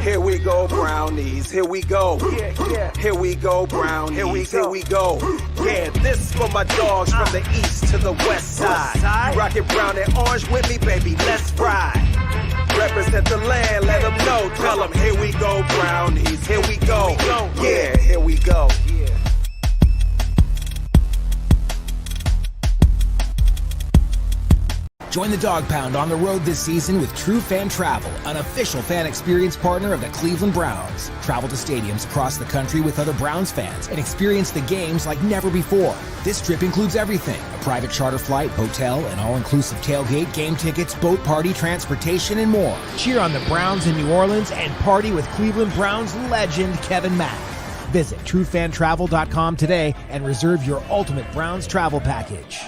Here we go, Brownies. Here we go. Here we go, Brownies. Here we go. Yeah, this for my dogs from the east to the west side. You rockin' brown and orange with me, baby, let's ride. Represent the land, let them know. Tell them, here we go, Brownies. Here we go. Yeah, here we go. Join the Dog Pound on the road this season with True Fan Travel, an official fan experience partner of the Cleveland Browns. Travel to stadiums across the country with other Browns fans and experience the games like never before. This trip includes everything: a private charter flight, hotel, an all-inclusive tailgate, game tickets, boat party, transportation, and more. Cheer on the Browns in New Orleans and party with Cleveland Browns legend Kevin Mack. Visit TrueFanTravel.com today and reserve your ultimate Browns travel package.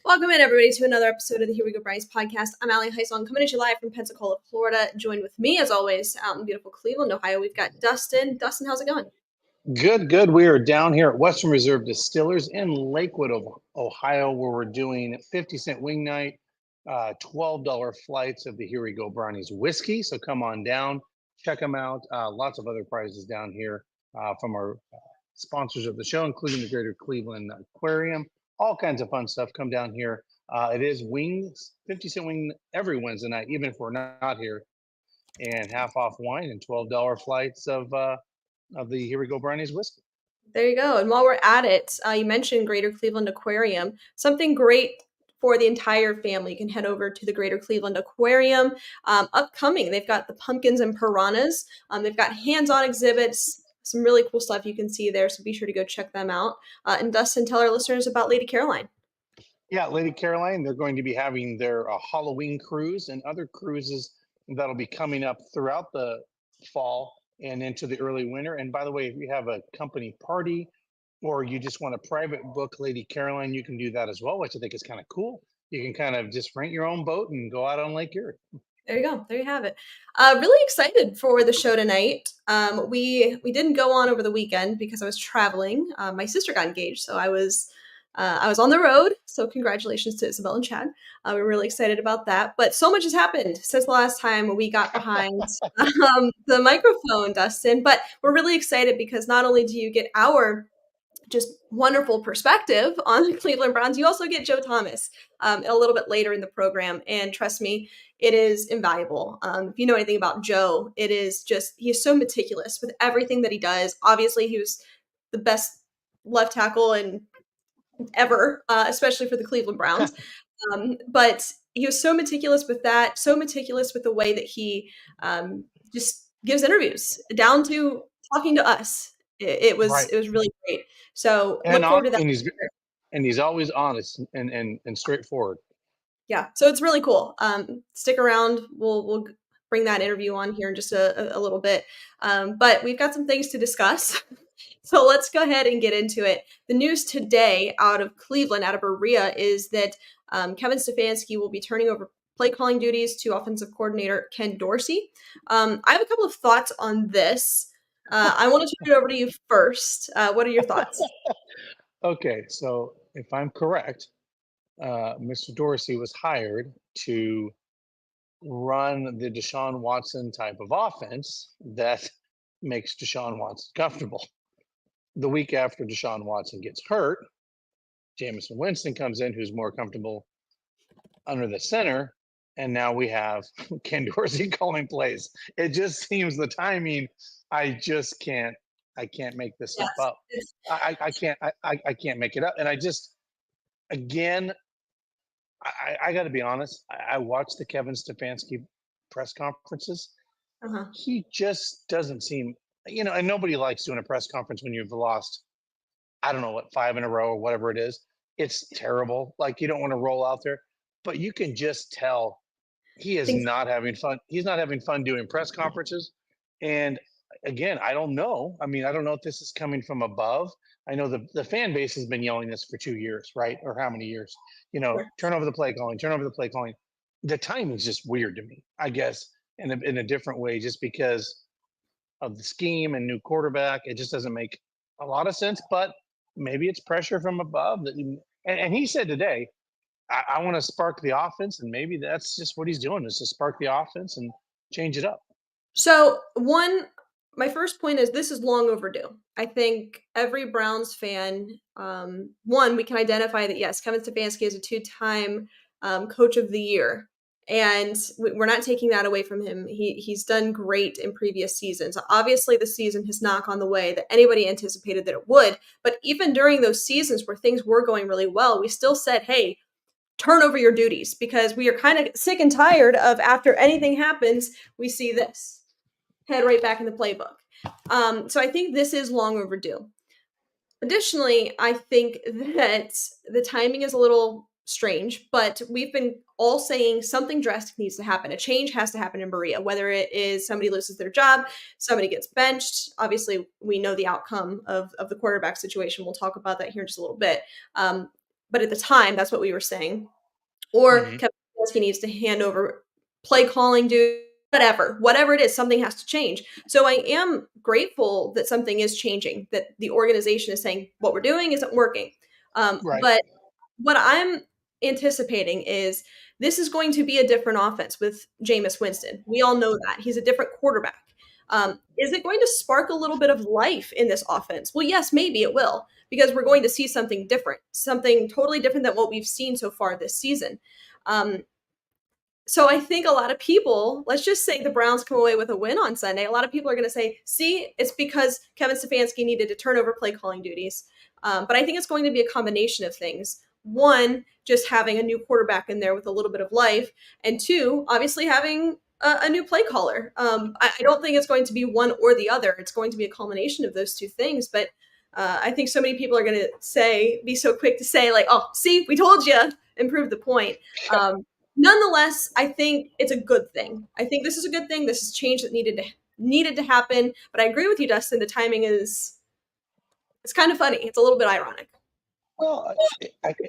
Welcome in, everybody, to another episode of the Here We Go Brownies podcast. I'm Ali Heisong, coming at you live from Pensacola, Florida. Joined with me, as always, out in beautiful Cleveland, Ohio, we've got Dustin. Dustin, how's it going? Good. We are down here at Western Reserve Distillers in Lakewood, Ohio, where we're doing 50-cent wing night, $12 flights of the Here We Go Brownies whiskey. So come on down, check them out. Lots of other prizes down here from our sponsors of the show, including the Greater Cleveland Aquarium. All kinds of fun stuff. Come down here. It is wings, 50-cent wing every Wednesday night, even if we're not here, and half off wine and $12 flights of the Here We Go Brownies whiskey. There you go. And while we're at it, you mentioned Greater Cleveland Aquarium. Something great for the entire family. You can head over to the Greater Cleveland Aquarium. Upcoming, they've got the pumpkins and piranhas. They've got hands-on exhibits. Some really cool stuff you can see there, so be sure to go check them out. And Dustin, tell our listeners about Lady Caroline. Yeah, Lady Caroline, they're going to be having their Halloween cruise and other cruises that'll be coming up throughout the fall and into the early winter. And by the way, if you have a company party or you just want to private book Lady Caroline, you can do that as well, which I think is kind of cool. You can kind of just rent your own boat and go out on Lake Erie. There you go. There you have it. Really excited for the show tonight. We didn't go on over the weekend because I was traveling. My sister got engaged, so I was on the road. So congratulations to Isabel and Chad. We're really excited about that. But so much has happened since the last time we got behind the microphone, Dustin. But we're really excited because not only do you get our just wonderful perspective on the Cleveland Browns, you also get Joe Thomas a little bit later in the program. And trust me, it is invaluable. If you know anything about Joe, he is so meticulous with everything that he does. Obviously, he was the best left tackle ever, especially for the Cleveland Browns. But he was so meticulous with that, so meticulous with the way that he just gives interviews, down to talking to us. It was really great. So look forward to that. And he's always honest and straightforward. Yeah, so it's really cool. Stick around. We'll bring that interview on here in just a little bit. But we've got some things to discuss. So let's go ahead and get into it. The news today out of Cleveland, out of Berea, is that Kevin Stefanski will be turning over play calling duties to offensive coordinator Ken Dorsey. I have a couple of thoughts on this. I want to turn it over to you first. What are your thoughts? Okay, so if I'm correct, Mr. Dorsey was hired to run the Deshaun Watson type of offense that makes Deshaun Watson comfortable. The week after Deshaun Watson gets hurt, Jameson Winston comes in, who's more comfortable under the center, and now we have Ken Dorsey calling plays. It just seems the timing. I can't make this stuff up. I can't make it up. And I got to be honest. I watched the Kevin Stefanski press conferences. Uh-huh. He just doesn't seem, and nobody likes doing a press conference when you've lost, I don't know what, 5 in a row or whatever it is. It's terrible. Like, you don't want to roll out there, but you can just tell he is not having fun. He's not having fun doing press conferences. And again, I don't know. I mean, I don't know if this is coming from above. I know the fan base has been yelling this for 2 years, right? Or how many years? Turn over the play calling, turn over the play calling. The timing is just weird to me, I guess, in a different way, just because of the scheme and new quarterback. It just doesn't make a lot of sense, but maybe it's pressure from above. And he said today, I want to spark the offense, and maybe that's just what he's doing, is to spark the offense and change it up. So, my first point is this is long overdue. I think every Browns fan, one, we can identify that yes, Kevin Stefanski is a two-time Coach of the Year, and we're not taking that away from him. He's done great in previous seasons. Obviously, the season has not gone the way that anybody anticipated that it would. But even during those seasons where things were going really well, we still said, "Hey, turn over your duties," because we are kind of sick and tired of after anything happens, we see this. Head right back in the playbook. So I think this is long overdue. Additionally, I think that the timing is a little strange, but we've been all saying something drastic needs to happen. A change has to happen in Berea, whether it is somebody loses their job, somebody gets benched. Obviously, we know the outcome of the quarterback situation. We'll talk about that here in just a little bit. But at the time, that's what we were saying. Or Hmm. Kevin Stefanski needs to hand over play calling duty, whatever it is, something has to change. So I am grateful that something is changing, that the organization is saying what we're doing isn't working. Right. But what I'm anticipating is this is going to be a different offense with Jameis Winston. We all know that. He's a different quarterback. Is it going to spark a little bit of life in this offense? Well, yes, maybe it will, because we're going to see something different, something totally different than what we've seen so far this season. Um, so I think a lot of people, let's just say the Browns come away with a win on Sunday. A lot of people are going to say, see, it's because Kevin Stefanski needed to turn over play calling duties. But I think it's going to be a combination of things. One, just having a new quarterback in there with a little bit of life. And two, obviously having a new play caller. I don't think it's going to be one or the other. It's going to be a culmination of those two things. But I think so many people are going to be so quick to say, like, oh, see, we told you, and prove the point. Nonetheless, I think it's a good thing. I think this is a good thing. This is change that needed to happen. But I agree with you, Dustin. The timing is it's kind of funny. It's a little bit ironic. Well,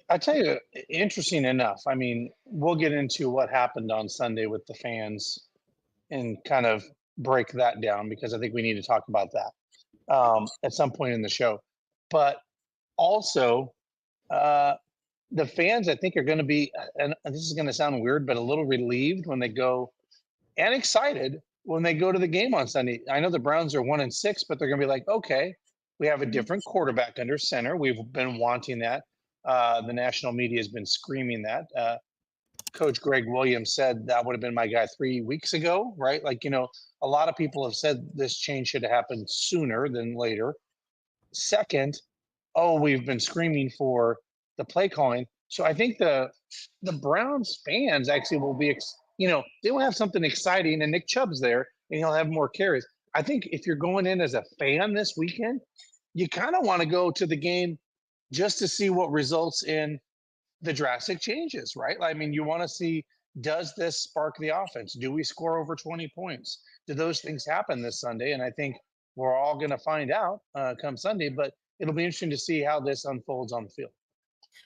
I tell you, interesting enough. I mean, we'll get into what happened on Sunday with the fans and kind of break that down, because I think we need to talk about that at some point in the show. But also, uh, the fans, I think, are going to be, and this is going to sound weird, but a little relieved when they go, and excited when they go to the game on Sunday. I know the Browns are 1-6, but they're going to be like, okay, we have a Mhm. different quarterback under center. We've been wanting that. The national media has been screaming that. Coach Greg Williams said that would have been my guy 3 weeks ago, right? Like, a lot of people have said this change should have happened sooner than later. Second, oh, we've been screaming for the play calling. So I think the Browns fans actually will be, they will have something exciting, and Nick Chubb's there, and he'll have more carries. I think if you're going in as a fan this weekend, you kind of want to go to the game just to see what results in the drastic changes, right? I mean, you want to see, does this spark the offense? Do we score over 20 points? Do those things happen this Sunday? And I think we're all going to find out come Sunday, but it'll be interesting to see how this unfolds on the field.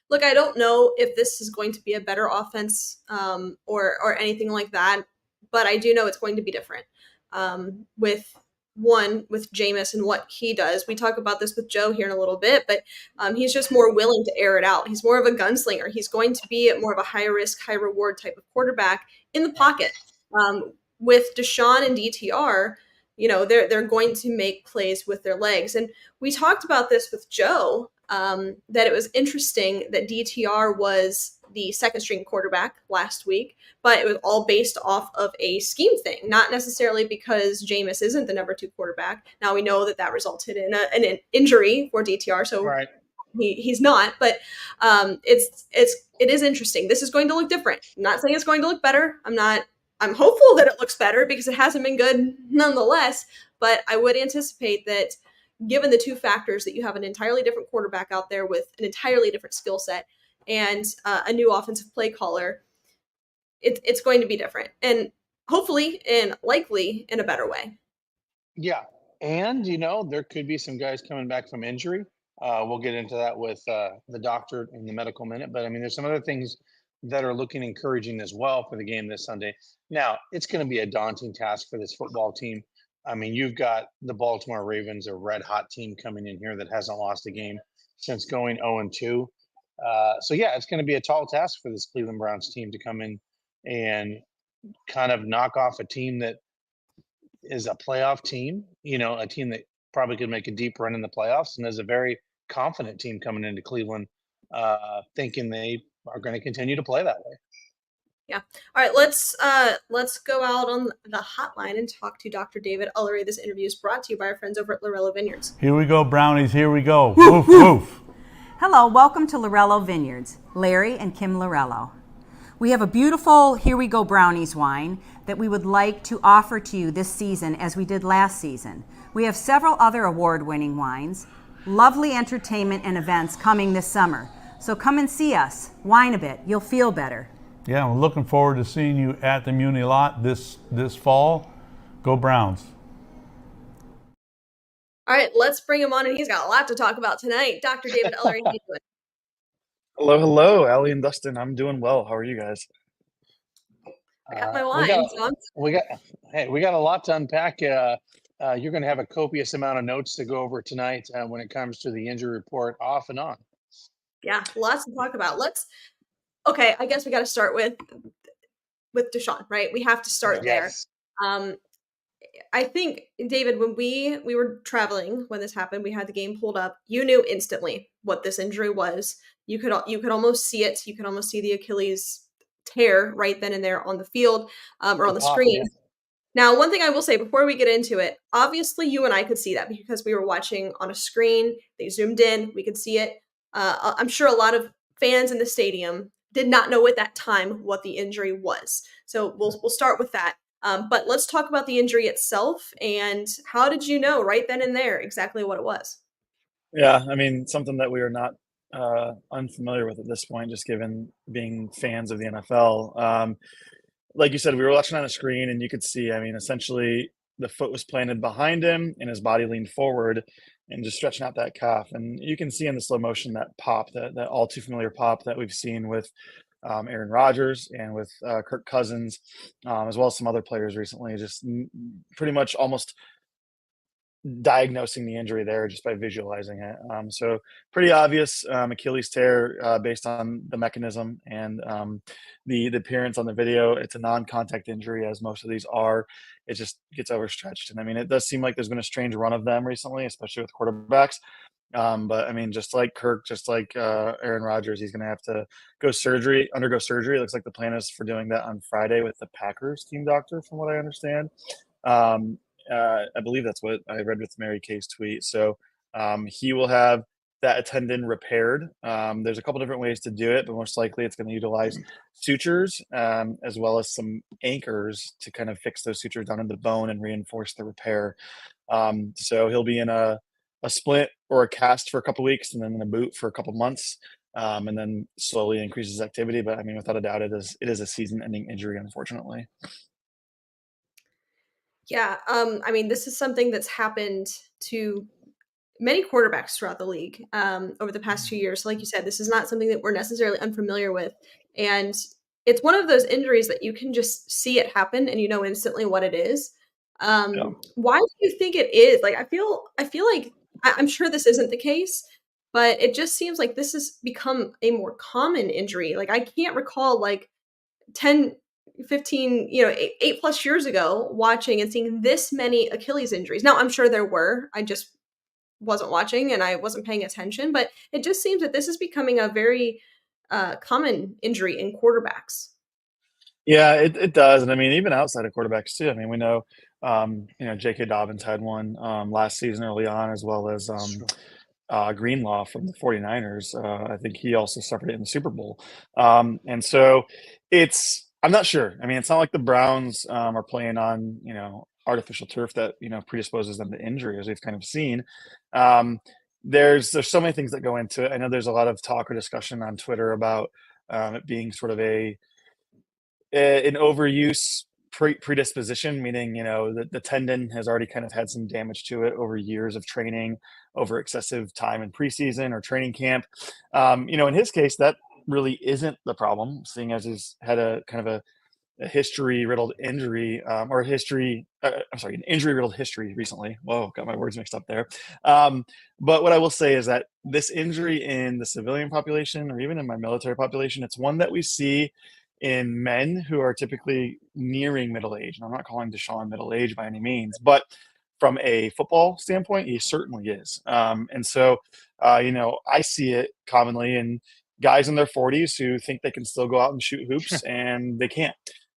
Look, I don't know if this is going to be a better offense or anything like that, but I do know it's going to be different. With Jameis and what he does. We talk about this with Joe here in a little bit, but he's just more willing to air it out. He's more of a gunslinger. He's going to be more of a high risk, high reward type of quarterback in the pocket. With Deshaun and DTR, they're going to make plays with their legs. And we talked about this with Joe, that it was interesting that DTR was the second string quarterback last week, but it was all based off of a scheme thing, not necessarily because Jameis isn't the number two quarterback. Now we know that resulted in an injury for DTR, so Right. he's not. But it is interesting. This is going to look different. I'm not saying it's going to look better. I'm hopeful that it looks better because it hasn't been good nonetheless. But I would anticipate that, given the two factors, that you have an entirely different quarterback out there with an entirely different skill set and a new offensive play caller, it's going to be different, and hopefully and likely in a better way. Yeah. And, there could be some guys coming back from injury. We'll get into that with the doctor in the medical minute. But I mean, there's some other things that are looking encouraging as well for the game this Sunday. Now, it's going to be a daunting task for this football team. I mean, you've got the Baltimore Ravens, a red hot team coming in here that hasn't lost a game since going 0-2. So yeah, it's going to be a tall task for this Cleveland Browns team to come in and kind of knock off a team that is a playoff team, a team that probably could make a deep run in the playoffs and is a very confident team coming into Cleveland, thinking they are going to continue to play that way. Yeah. All right, let's go out on the hotline and talk to Dr. David Ullery. This interview is brought to you by our friends over at Lorello Vineyards. Here we go, Brownies. Here we go. Woof, woof. Hello, welcome to Lorello Vineyards, Larry and Kim Lorello. We have a beautiful Here We Go Brownies wine that we would like to offer to you this season as we did last season. We have several other award-winning wines, lovely entertainment and events coming this summer. So come and see us, wine a bit, you'll feel better. Yeah, we're looking forward to seeing you at the Muni lot this fall. Go Browns. All right, let's bring him on, and he's got a lot to talk about tonight. Dr. David Ullery, how you doing? Hello, Ali and Dustin. I'm doing well. How are you guys? I got my wine. We got a lot to unpack. You're going to have a copious amount of notes to go over tonight when it comes to the injury report, off and on. Yeah, lots to talk about. Okay, I guess we got to start with Deshaun, right? We have to start there. I think, David, when we were traveling when this happened, we had the game pulled up. You knew instantly what this injury was. You could almost see it. You could almost see the Achilles tear right then and there on the field or on the screen. Yeah. Now, one thing I will say before we get into it, obviously you and I could see that because we were watching on a screen. They zoomed in. We could see it. I'm sure a lot of fans in the stadium did not know at that time what the injury was. So we'll start with that. But let's talk about the injury itself and how did you know right then and there exactly what it was? Yeah, I mean, something that we are not unfamiliar with at this point, just given being fans of the NFL. Like you said, we were watching on a screen and you could see, I mean, essentially the foot was planted behind him and his body leaned forward and just stretching out that calf. And you can see in the slow motion that pop, that all too familiar pop that we've seen with Aaron Rodgers and with Kirk Cousins, as well as some other players recently, just pretty much almost diagnosing the injury there just by visualizing it. So pretty obvious Achilles tear based on the mechanism and the appearance on the video. It's a non-contact injury, as most of these are. It just gets overstretched. And I mean, it does seem like there's been a strange run of them recently, especially with quarterbacks. But I mean, just like Kirk, just like Aaron Rodgers, he's going to have to undergo surgery. It looks like the plan is for doing that on Friday with the Packers team doctor, from what I understand. I believe that's what I read with Mary Kay's tweet. So he will have that tendon repaired. There's a couple different ways to do it, but most likely it's going to utilize sutures as well as some anchors to kind of fix those sutures down in the bone and reinforce the repair. So he'll be in a splint or a cast for a couple weeks and then in a boot for a couple months, and then slowly increases activity. But I mean, without a doubt, it is a season-ending injury, unfortunately. Yeah, I mean, this is something that's happened to many quarterbacks throughout the league over the past 2 years. So like you said, this is not something that we're necessarily unfamiliar with. And it's one of those injuries that you can just see it happen and you know instantly what it is. Why do you think it is? Like, I feel like I'm sure this isn't the case, but it just seems like this has become a more common injury. Like, I can't recall like 10, 15, 8+ years ago watching and seeing this many Achilles injuries. Now, I'm sure there were. I just wasn't watching and I wasn't paying attention, but it just seems that this is becoming a very common injury in quarterbacks. Yeah, it does. And I mean, even outside of quarterbacks too. I mean, we know, J.K. Dobbins had one last season early on, as well as Greenlaw from the 49ers. I think he also suffered it in the Super Bowl. And so I'm not sure. I mean, it's not like the Browns are playing on, artificial turf that, predisposes them to injury, as we've kind of seen. There's so many things that go into it. I know there's a lot of talk or discussion on Twitter about it being sort of an overuse predisposition, meaning, the tendon has already kind of had some damage to it over years of training, over excessive time in preseason or training camp. In his case, that really isn't the problem, seeing as he's had a kind of a history-riddled injury, or an injury-riddled history recently. Whoa, got my words mixed up there. But what I will say is that this injury in the civilian population, or even in my military population, it's one that we see in men who are typically nearing middle age. And I'm not calling Deshaun middle age by any means, but from a football standpoint, he certainly is. And so, I see it commonly in guys in their 40s who think they can still go out and shoot hoops and they can't.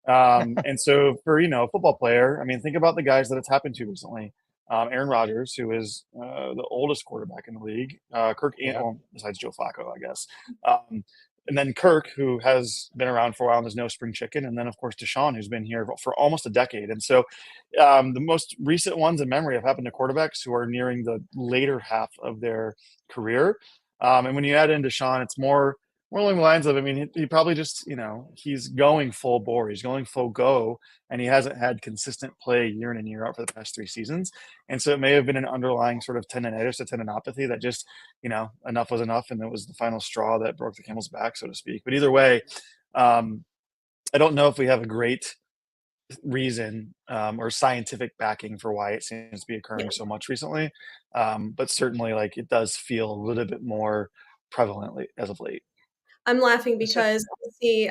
And so for, a football player, I mean, think about the guys that it's happened to recently. Aaron Rodgers, who is the oldest quarterback in the league, besides Joe Flacco, I guess. And then Kirk, who has been around for a while and is no spring chicken. And then, of course, Deshaun, who's been here for almost a decade. And so the most recent ones in memory have happened to quarterbacks who are nearing the later half of their career. And when you add in Deshaun, it's more along the lines of, I mean, he probably just, he's going full bore. He's going full go, and he hasn't had consistent play year in and year out for the past 3 seasons. And so it may have been an underlying sort of tendonitis or tendinopathy that just, enough was enough, and it was the final straw that broke the camel's back, so to speak. But either way, I don't know if we have a great reason or scientific backing for why it seems to be occurring so much recently. But certainly, like, it does feel a little bit more prevalently as of late. I'm laughing because I see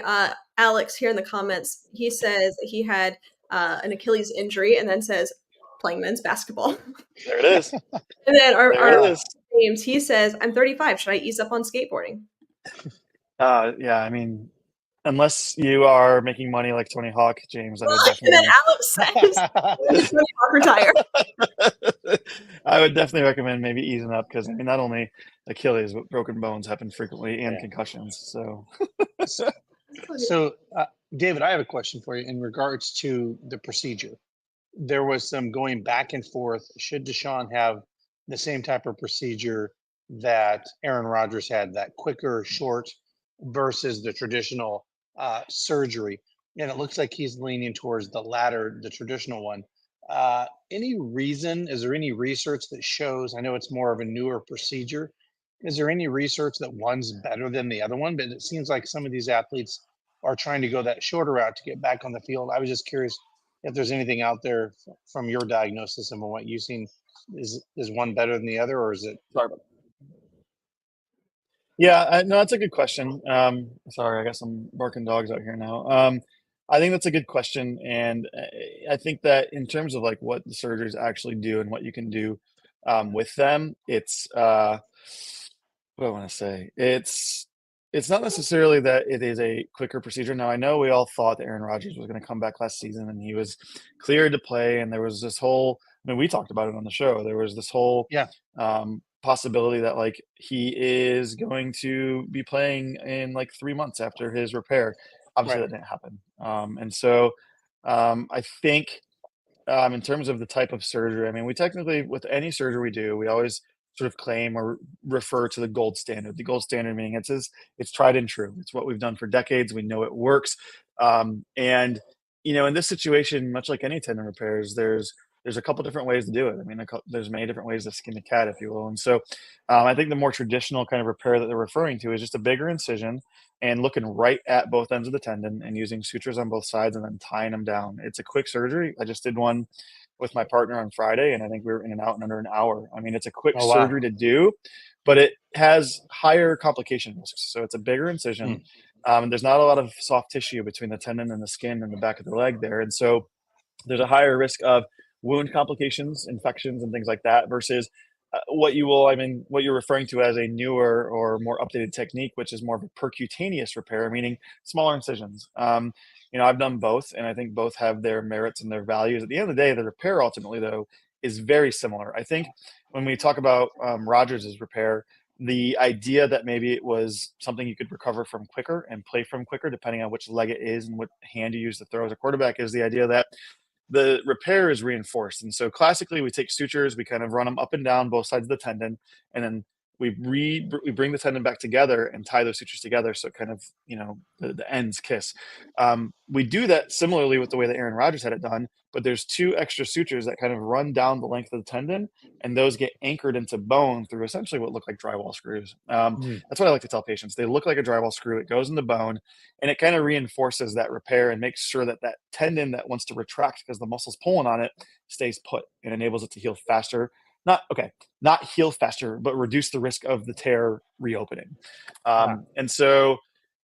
Alex here in the comments. He says he had an Achilles injury and then says playing men's basketball. There it is. And then our is. James, he says, I'm 35. Should I ease up on skateboarding? Yeah, I mean, unless you are making money like Tony Hawk, James, I would And then definitely. Alex says, Tony Hawk retire. I would definitely recommend maybe easing up because, I mean, not only Achilles, but broken bones happen frequently and concussions. So, David, I have a question for you in regards to the procedure. There was some going back and forth. Should Deshaun have the same type of procedure that Aaron Rodgers had, that quicker, short, versus the traditional surgery? And it looks like he's leaning towards the latter, the traditional one. Is there any research that shows, I know it's more of a newer procedure, is there any research that one's better than the other one? But it seems like some of these athletes are trying to go that shorter route to get back on the field. I was just curious if there's anything out there from your diagnosis and from what you've seen. Is one better than the other, or is it? sorry about Yeah, no, that's a good question. Sorry, I got some barking dogs out here now. I think that's a good question, and I think that in terms of like what the surgeries actually do and what you can do with them, it's what do I want to say? It's not necessarily that it is a quicker procedure. Now, I know we all thought that Aaron Rodgers was going to come back last season and he was cleared to play, and there was this whole. I mean, we talked about it on the show. There was this whole possibility that like he is going to be playing in like 3 months after his repair. Obviously, that didn't happen. And so I think in terms of the type of surgery, I mean, we technically, with any surgery we do, we always sort of claim or refer to the gold standard. The gold standard meaning it's tried and true. It's what we've done for decades. We know it works. And in this situation, much like any tendon repairs, there's a couple different ways to do it. I mean, there's many different ways to skin a cat, if you will. And so I think the more traditional kind of repair that they're referring to is just a bigger incision and looking right at both ends of the tendon and using sutures on both sides and then tying them down. It's a quick surgery. I just did one with my partner on Friday, and I think we were in and out in under an hour. I mean, it's a quick surgery to do, but it has higher complication risks. So it's a bigger incision. And there's not a lot of soft tissue between the tendon and the skin and the back of the leg there. And so there's a higher risk of wound complications, infections, and things like that versus what you're referring to as a newer or more updated technique, which is more of a percutaneous repair, meaning smaller incisions. I've done both, and I think both have their merits and their values. At the end of the day, the repair ultimately, though, is very similar. I think when we talk about Rodgers' repair, the idea that maybe it was something you could recover from quicker and play from quicker, depending on which leg it is and what hand you use to throw as a quarterback, is the idea that the repair is reinforced. And so classically, we take sutures, we kind of run them up and down both sides of the tendon, and then we bring the tendon back together and tie those sutures together so it kind of, the ends kiss. We do that similarly with the way that Aaron Rodgers had it done, but there's 2 extra sutures that kind of run down the length of the tendon, and those get anchored into bone through essentially what look like drywall screws. That's what I like to tell patients. They look like a drywall screw. It goes in the bone, and it kind of reinforces that repair and makes sure that that tendon that wants to retract because the muscle's pulling on it stays put and enables it to heal faster. Not heal faster, but reduce the risk of the tear reopening. And so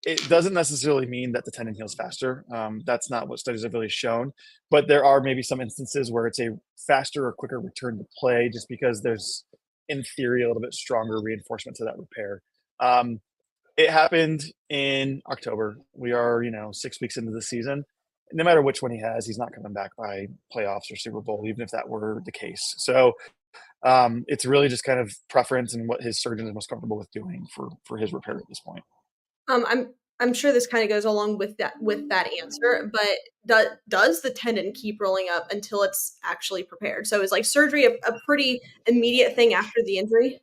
it doesn't necessarily mean that the tendon heals faster. That's not what studies have really shown, but there are maybe some instances where it's a faster or quicker return to play just because there's, in theory, a little bit stronger reinforcement to that repair. It happened in October. We are, 6 weeks into the season. No matter which one he has, he's not coming back by playoffs or Super Bowl, even if that were the case. So it's really just kind of preference and what his surgeon is most comfortable with doing for his repair at this point. I'm sure this kind of goes along with that answer, but does the tendon keep rolling up until it's actually prepared? So is like surgery a pretty immediate thing after the injury?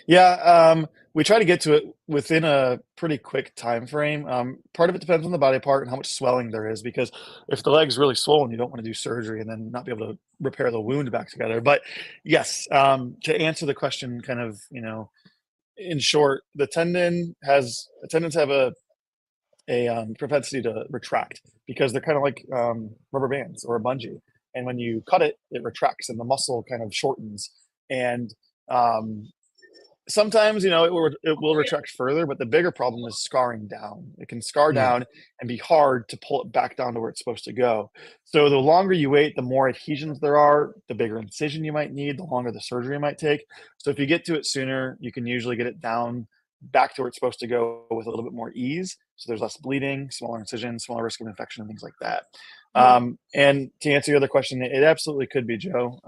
Yeah, we try to get to it within a pretty quick time frame. Part of it depends on the body part and how much swelling there is, because if the leg's really swollen, you don't want to do surgery and then not be able to repair the wound back together. But yes, to answer the question kind of, in short, the tendons have a propensity to retract because they're kind of like rubber bands or a bungee. And when you cut it, it retracts and the muscle kind of shortens. And sometimes, it will retract further, but the bigger problem is scarring down. It can scar down and be hard to pull it back down to where it's supposed to go. So the longer you wait, the more adhesions there are, the bigger incision you might need, the longer the surgery might take. So if you get to it sooner, you can usually get it down back to where it's supposed to go with a little bit more ease. So there's less bleeding, smaller incision, smaller risk of infection, and things like that. And to answer your other question, it absolutely could be, Joe.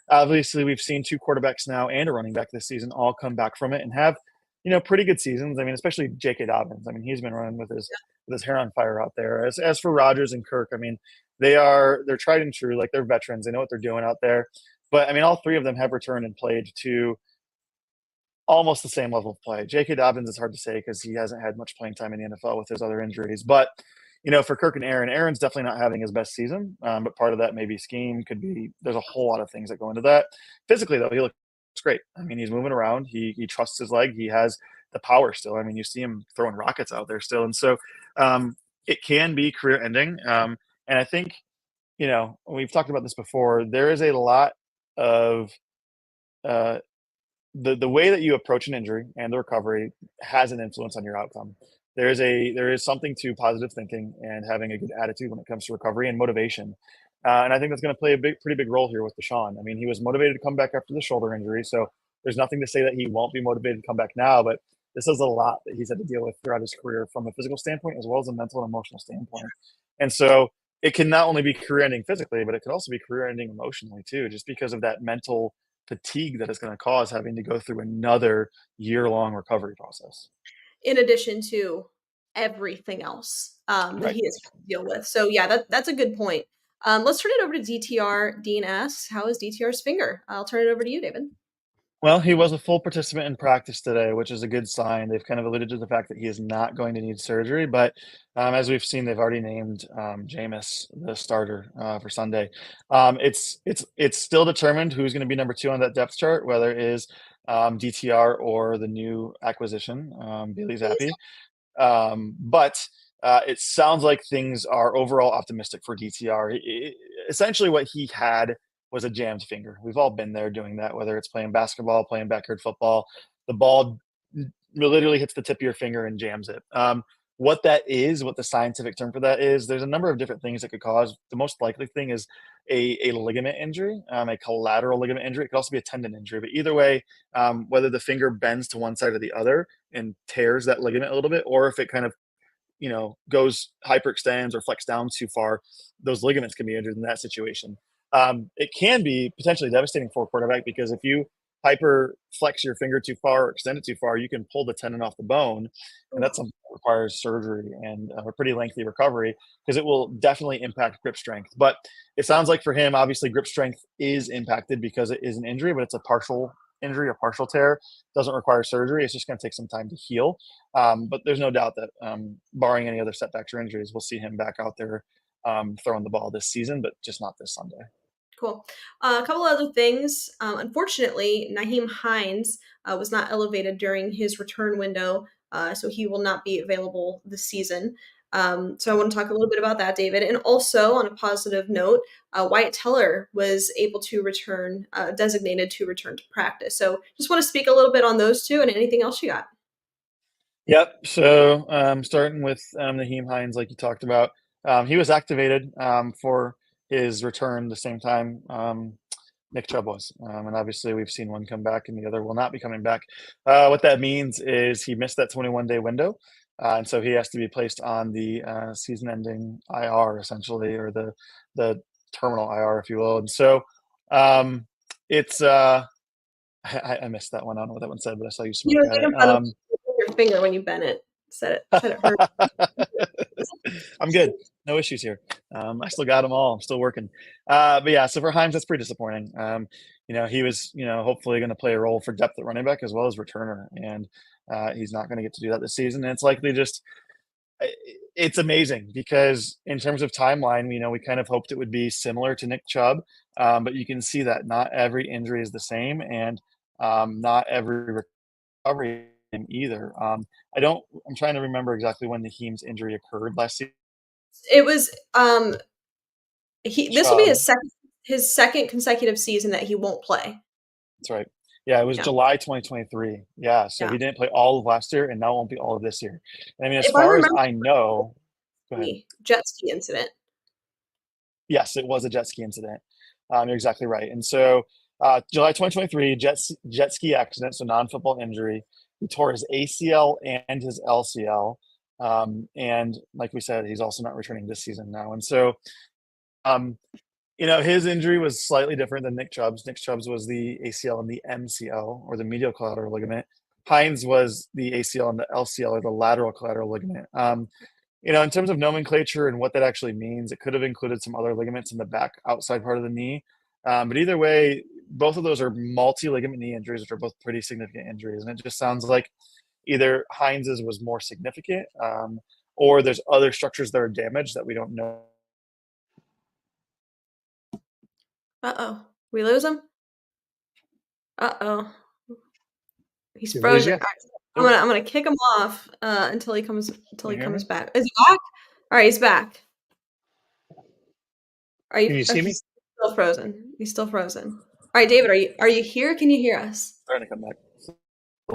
Obviously, we've seen 2 quarterbacks now and a running back this season all come back from it and have, pretty good seasons. I mean, especially J.K. Dobbins. I mean, he's been running with his hair on fire out there. As for Rodgers and Kirk, I mean, they're tried and true. Like, they're veterans. They know what they're doing out there. But I mean, all 3 of them have returned and played to almost the same level of play. J.K. Dobbins is hard to say because he hasn't had much playing time in the NFL with his other injuries. But for Kirk and Aaron's definitely not having his best season. But part of that may be scheme, could be there's a whole lot of things that go into that. Physically, though, he looks great. I mean, he's moving around. He trusts his leg. He has the power still. I mean, you see him throwing rockets out there still. And so it can be career ending. And I think, we've talked about this before. There is a lot of the way that you approach an injury and the recovery has an influence on your outcome. There is something to positive thinking and having a good attitude when it comes to recovery and motivation. And I think that's going to play a pretty big role here with Deshaun. I mean, he was motivated to come back after the shoulder injury, so there's nothing to say that he won't be motivated to come back now, but this is a lot that he's had to deal with throughout his career from a physical standpoint as well as a mental and emotional standpoint. And so it can not only be career ending physically, but it could also be career ending emotionally too, just because of that mental fatigue that it's going to cause having to go through another year-long recovery process. In addition to everything else that he has to deal with. So yeah, that's a good point. Let's turn it over to DTR. Dean asks, how is DTR's finger? I'll turn it over to you, David. Well, he was a full participant in practice today, which is a good sign. They've kind of alluded to the fact that he is not going to need surgery, but as we've seen, they've already named Jameis the starter for Sunday. It's still determined who's going to be number 2 on that depth chart, whether it is DTR or the new acquisition, Bailey Zappi. But it sounds like things are overall optimistic for DTR. Essentially, what he had was a jammed finger. We've all been there doing that, whether it's playing basketball, playing backyard football. The ball literally hits the tip of your finger and jams it. What that is, what the scientific term for that is, there's a number of different things that could cause. The most likely thing is a ligament injury, a collateral ligament injury. It could also be a tendon injury. But either way, whether the finger bends to one side or the other and tears that ligament a little bit, or if it kind of goes hyperextends or flex down too far, those ligaments can be injured in that situation. It can be potentially devastating for a quarterback because if you hyper flex your finger too far or extend it too far, you can pull the tendon off the bone. And that's something that requires surgery and a pretty lengthy recovery because it will definitely impact grip strength. But it sounds like for him, obviously grip strength is impacted because it is an injury, but it's a partial injury, a partial tear, doesn't require surgery. It's just going to take some time to heal. But there's no doubt that barring any other setbacks or injuries, we'll see him back out there throwing the ball this season, but just not this Sunday. Cool. A couple other things. Unfortunately, Nyheim Hines was not elevated during his return window, so he will not be available this season. So I want to talk a little bit about that, David. And also, on a positive note, Wyatt Teller was able to return, designated to return to practice. So just want to speak a little bit on those two and anything else you got. Yep. So starting with Nyheim Hines, like you talked about, he was activated for his return the same time Nick Chubb was. And obviously we've seen one come back and the other will not be coming back. What that means is he missed that 21-day window. And so he has to be placed on the season-ending IR, essentially, or the terminal IR, if you will. And so it's I missed that one. I don't know what that one said, but I saw you smoke at it. Your finger when you bent it. Said it hurt. I'm good. No issues here. I still got them all. I'm still working. But yeah, so for Himes, that's pretty disappointing. He was, hopefully going to play a role for depth at running back as well as returner. And he's not going to get to do that this season. And it's likely it's amazing because in terms of timeline, we kind of hoped it would be similar to Nick Chubb. But you can see that not every injury is the same and not every recovery either. I'm trying to remember exactly when Nyheim's injury occurred last season. It was this will be his second consecutive season that he won't play. That's right. Yeah, it was July 2023. Yeah, so he didn't play all of last year, and now it won't be all of this year. And I mean, as far as I know, go ahead. Jet ski incident. Yes, it was a jet ski incident. You're exactly right. And so July 2023, jet ski accident, so non-football injury. He tore his ACL and his LCL. And like we said, he's also not returning this season now. And so, his injury was slightly different than Nick Chubb's. Nick Chubb's was the ACL and the MCL, or the medial collateral ligament. Hines was the ACL and the LCL, or the lateral collateral ligament. In terms of nomenclature and what that actually means, it could have included some other ligaments in the back outside part of the knee. But either way, both of those are multi-ligament knee injuries, which are both pretty significant injuries. And it just sounds like either Hines's was more significant or there's other structures that are damaged that we don't know. Uh-oh. We lose him? Uh-oh. He's frozen. I'm gonna kick him off until he comes back. Is he back? All right, he's back. Can you see me? He's still frozen. He's still frozen. All right, David, are you here? Can you hear us? Trying to come back.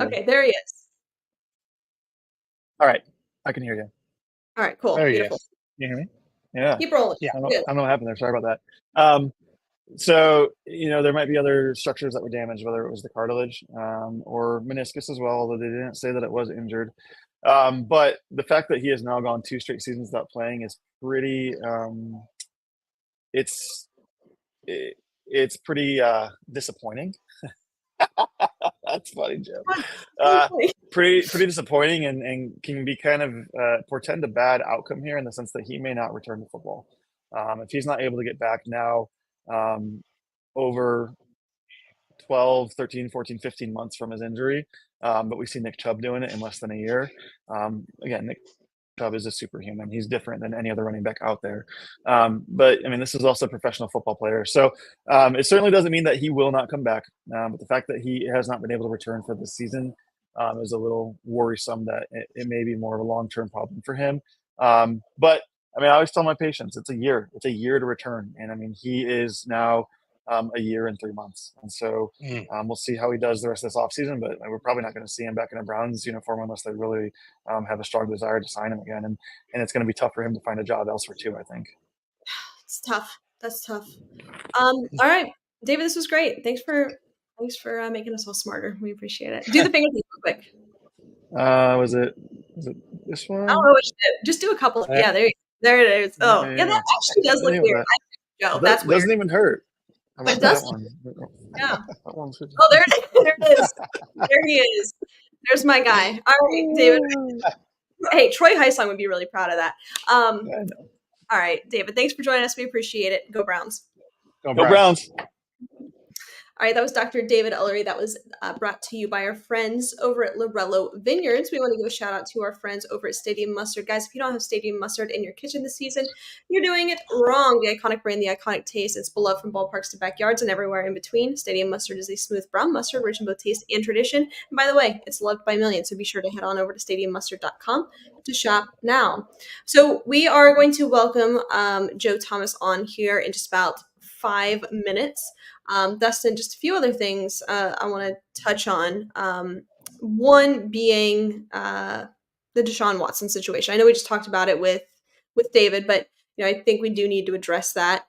Okay, there he is. All right, I can hear you. All right, cool. There Beautiful. Can you hear me? Yeah. Keep rolling. Yeah. I don't know what happened there. Sorry about that. So, there might be other structures that were damaged, whether it was the cartilage or meniscus as well, although they didn't say that it was injured. But the fact that he has now gone 2 straight seasons without playing is pretty it's pretty disappointing. That's funny, Jim. Pretty disappointing and can be kind of portend a bad outcome here in the sense that he may not return to football. If he's not able to get back now over 12, 13, 14, 15 months from his injury, but we see Nick Chubb doing it in less than a year. Again, Nick Chubb is a superhuman. He's different than any other running back out there. But I mean, this is also a professional football player. So it certainly doesn't mean that he will not come back. But the fact that he has not been able to return for this season is a little worrisome that it may be more of a long-term problem for him. But I mean, I always tell my patients, it's a year to return. And I mean, he is now a year and 3 months. And so we'll see how he does the rest of this offseason, but we're probably not going to see him back in a Browns uniform unless they really have a strong desire to sign him again. And it's going to be tough for him to find a job elsewhere too, I think. It's tough. That's tough. All right, David, this was great. Thanks for making us all smarter. We appreciate it. Do the finger thing real quick. Was it this one? I don't know what you did. Just do a couple. Yeah, there it is. Oh, yeah, that actually does look weird. That's weird. Doesn't even hurt. It doesn't. Yeah. Oh, there it is. There he is. There's my guy. All right, David. Hey, Troy Heisling would be really proud of that. All right, David, thanks for joining us. We appreciate it. Go Browns. Go Browns. All right, that was Dr. David Ellery. That was brought to you by our friends over at Lorello Vineyards. We want to give a shout out to our friends over at Stadium Mustard. Guys, if you don't have Stadium Mustard in your kitchen this season, you're doing it wrong. The iconic brand, the iconic taste. It's beloved from ballparks to backyards and everywhere in between. Stadium Mustard is a smooth brown mustard, rich in both taste and tradition. And by the way, it's loved by millions, so be sure to head on over to stadiummustard.com to shop now. So we are going to welcome Joe Thomas on here in just about 5 minutes. Dustin, just a few other things I want to touch on. One being the Deshaun Watson situation. I know we just talked about it with David, but I think we do need to address that.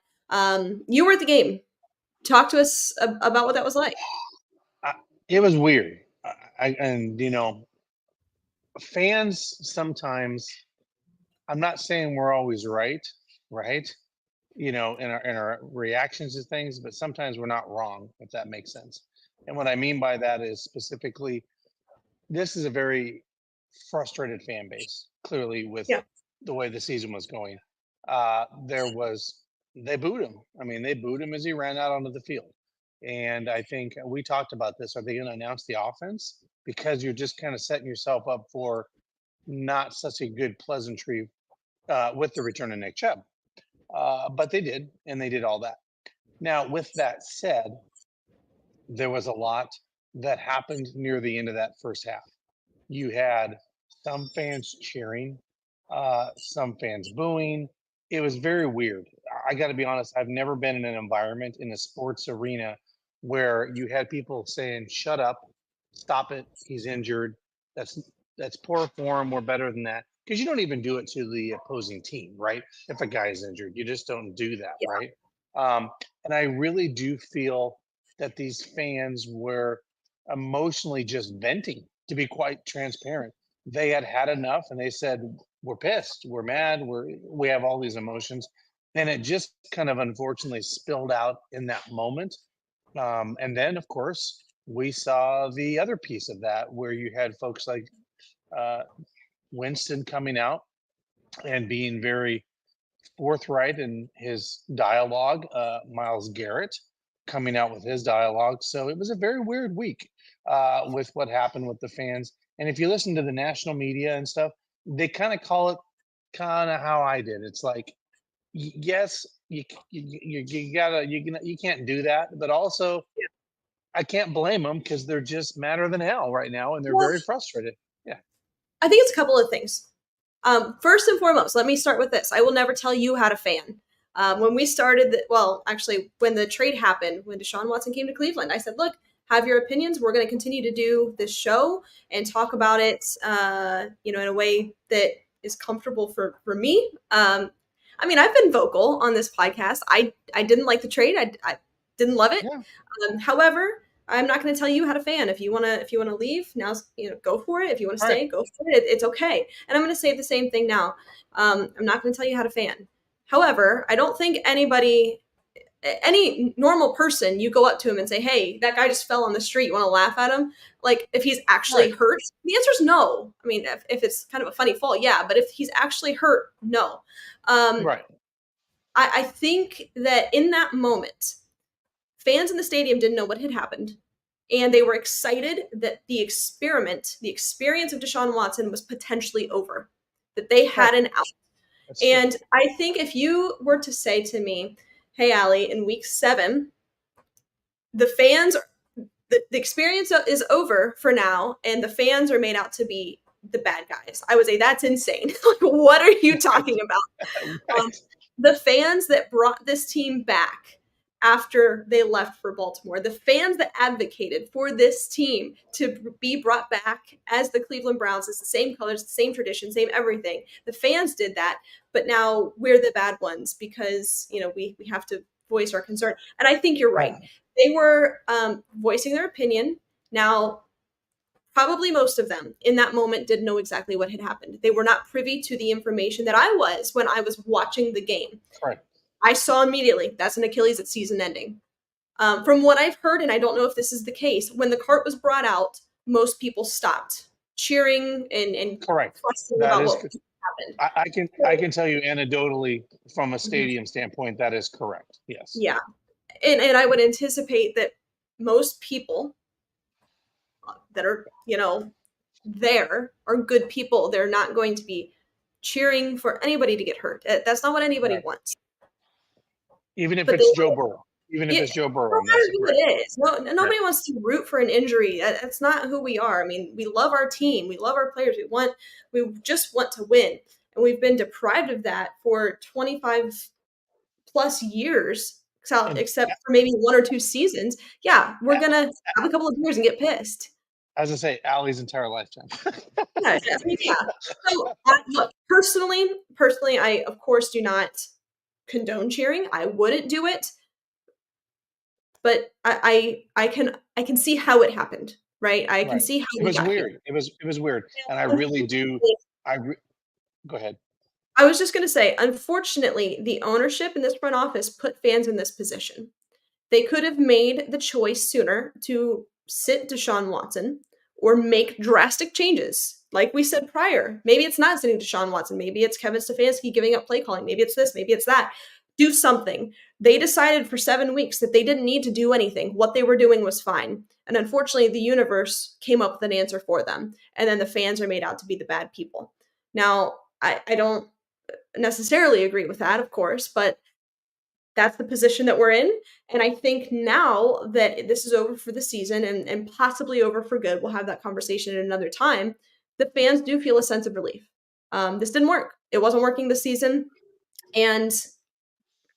You were at the game. Talk to us about what that was like. It was weird. Fans sometimes, I'm not saying we're always right? In our reactions to things, but sometimes we're not wrong, if that makes sense. And what I mean by that is specifically, this is a very frustrated fan base, clearly, with the way the season was going. They booed him. I mean, they booed him as he ran out onto the field. And I think we talked about this. Are they going to announce the offense? Because you're just kind of setting yourself up for not such a good pleasantry with the return of Nick Chubb. But they did, and they did all that. Now, with that said, there was a lot that happened near the end of that first half. You had some fans cheering, some fans booing. It was very weird. I got to be honest, I've never been in an environment in a sports arena where you had people saying, "Shut up, stop it, he's injured. That's poor form. We're better than that." Because you don't even do it to the opposing team, right? If a guy is injured, you just don't do that, right? And I really do feel that these fans were emotionally just venting, to be quite transparent. They had enough, and they said, "We're pissed, we're mad, we have all these emotions," and it just kind of unfortunately spilled out in that moment. And then, of course, we saw the other piece of that, where you had folks like Winston coming out and being very forthright in his dialogue. Myles Garrett coming out with his dialogue. So it was a very weird week with what happened with the fans. And if you listen to the national media and stuff, they kind of call it kind of how I did. It's like, yes, you can't do that, but also I can't blame them because they're just madder than hell right now, and they're very frustrated. Yeah, I think it's a couple of things. First and foremost, let me start with this. I will never tell you how to fan. When we started, when the trade happened, when Deshaun Watson came to Cleveland, I said, look, have your opinions. We're going to continue to do this show and talk about it, in a way that is comfortable for me. I mean, I've been vocal on this podcast. I didn't like the trade. I didn't love it. Yeah. However, I'm not going to tell you how to fan. If you want to leave, now, go for it. If you want to stay, go for it. It's okay. And I'm going to say the same thing now. I'm not going to tell you how to fan. However, I don't think any normal person, you go up to him and say, "Hey, that guy just fell on the street. You want to laugh at him?" Like, if he's actually hurt, the answer is no. I mean, if it's kind of a funny fall, yeah. But if he's actually hurt, no. I think that in that moment, fans in the stadium didn't know what had happened, and they were excited that the experience of Deshaun Watson was potentially over, that they had an out. And I think if you were to say to me, "Hey, Ali, in week 7, the fans, the experience is over for now, and the fans are made out to be the bad guys," I would say that's insane. Like, what are you talking about? The fans that brought this team back after they left for Baltimore, the fans that advocated for this team to be brought back as the Cleveland Browns, it's the same colors, the same tradition, same everything. The fans did that, but now we're the bad ones because, we have to voice our concern. And I think you're right. They were voicing their opinion. Now, probably most of them in that moment didn't know exactly what had happened. They were not privy to the information that I was when I was watching the game. Right. I saw immediately that's an Achilles at season ending. From what I've heard, and I don't know if this is the case, when the cart was brought out, most people stopped cheering and correct. About what happened. I can tell you anecdotally from a stadium standpoint, that is correct. Yes. Yeah. And I would anticipate that most people that are, there are good people. They're not going to be cheering for anybody to get hurt. That's not what anybody Right. wants. Even if But they it's Joe Burrow. Even if Yeah, it's Joe no Burrow, matter that's who right. it is. No, Right. nobody wants to root for an injury. That's not who we are. I mean, we love our team. We love our players. We just want to win. And we've been deprived of that for 25 plus years, And except for maybe 1 or 2 seasons. Yeah, we're going to have a couple of beers and get pissed. as I say, Allie's entire lifetime. Yeah, I mean, yeah. So, look, personally, I, of course, do not condone cheering. I wouldn't do it. But I can see how it happened, right? I can Right. see how It we was got here. weird. It was weird. And I really do. Unfortunately, Go ahead. I was just gonna say, unfortunately, the ownership in this front office put fans in this position. They could have made the choice sooner to sit Deshaun Watson or make drastic changes. Like we said prior, maybe it's not sitting Deshaun Watson. Maybe it's Kevin Stefanski giving up play calling. Maybe it's this. Maybe it's that. Do something. They decided for 7 weeks that they didn't need to do anything. What they were doing was fine. And unfortunately, the universe came up with an answer for them. And then the fans are made out to be the bad people. Now, I don't necessarily agree with that, of course, but that's the position that we're in. And I think now that this is over for the season and possibly over for good, we'll have that conversation at another time. The fans do feel a sense of relief. This didn't work. It wasn't working this season. And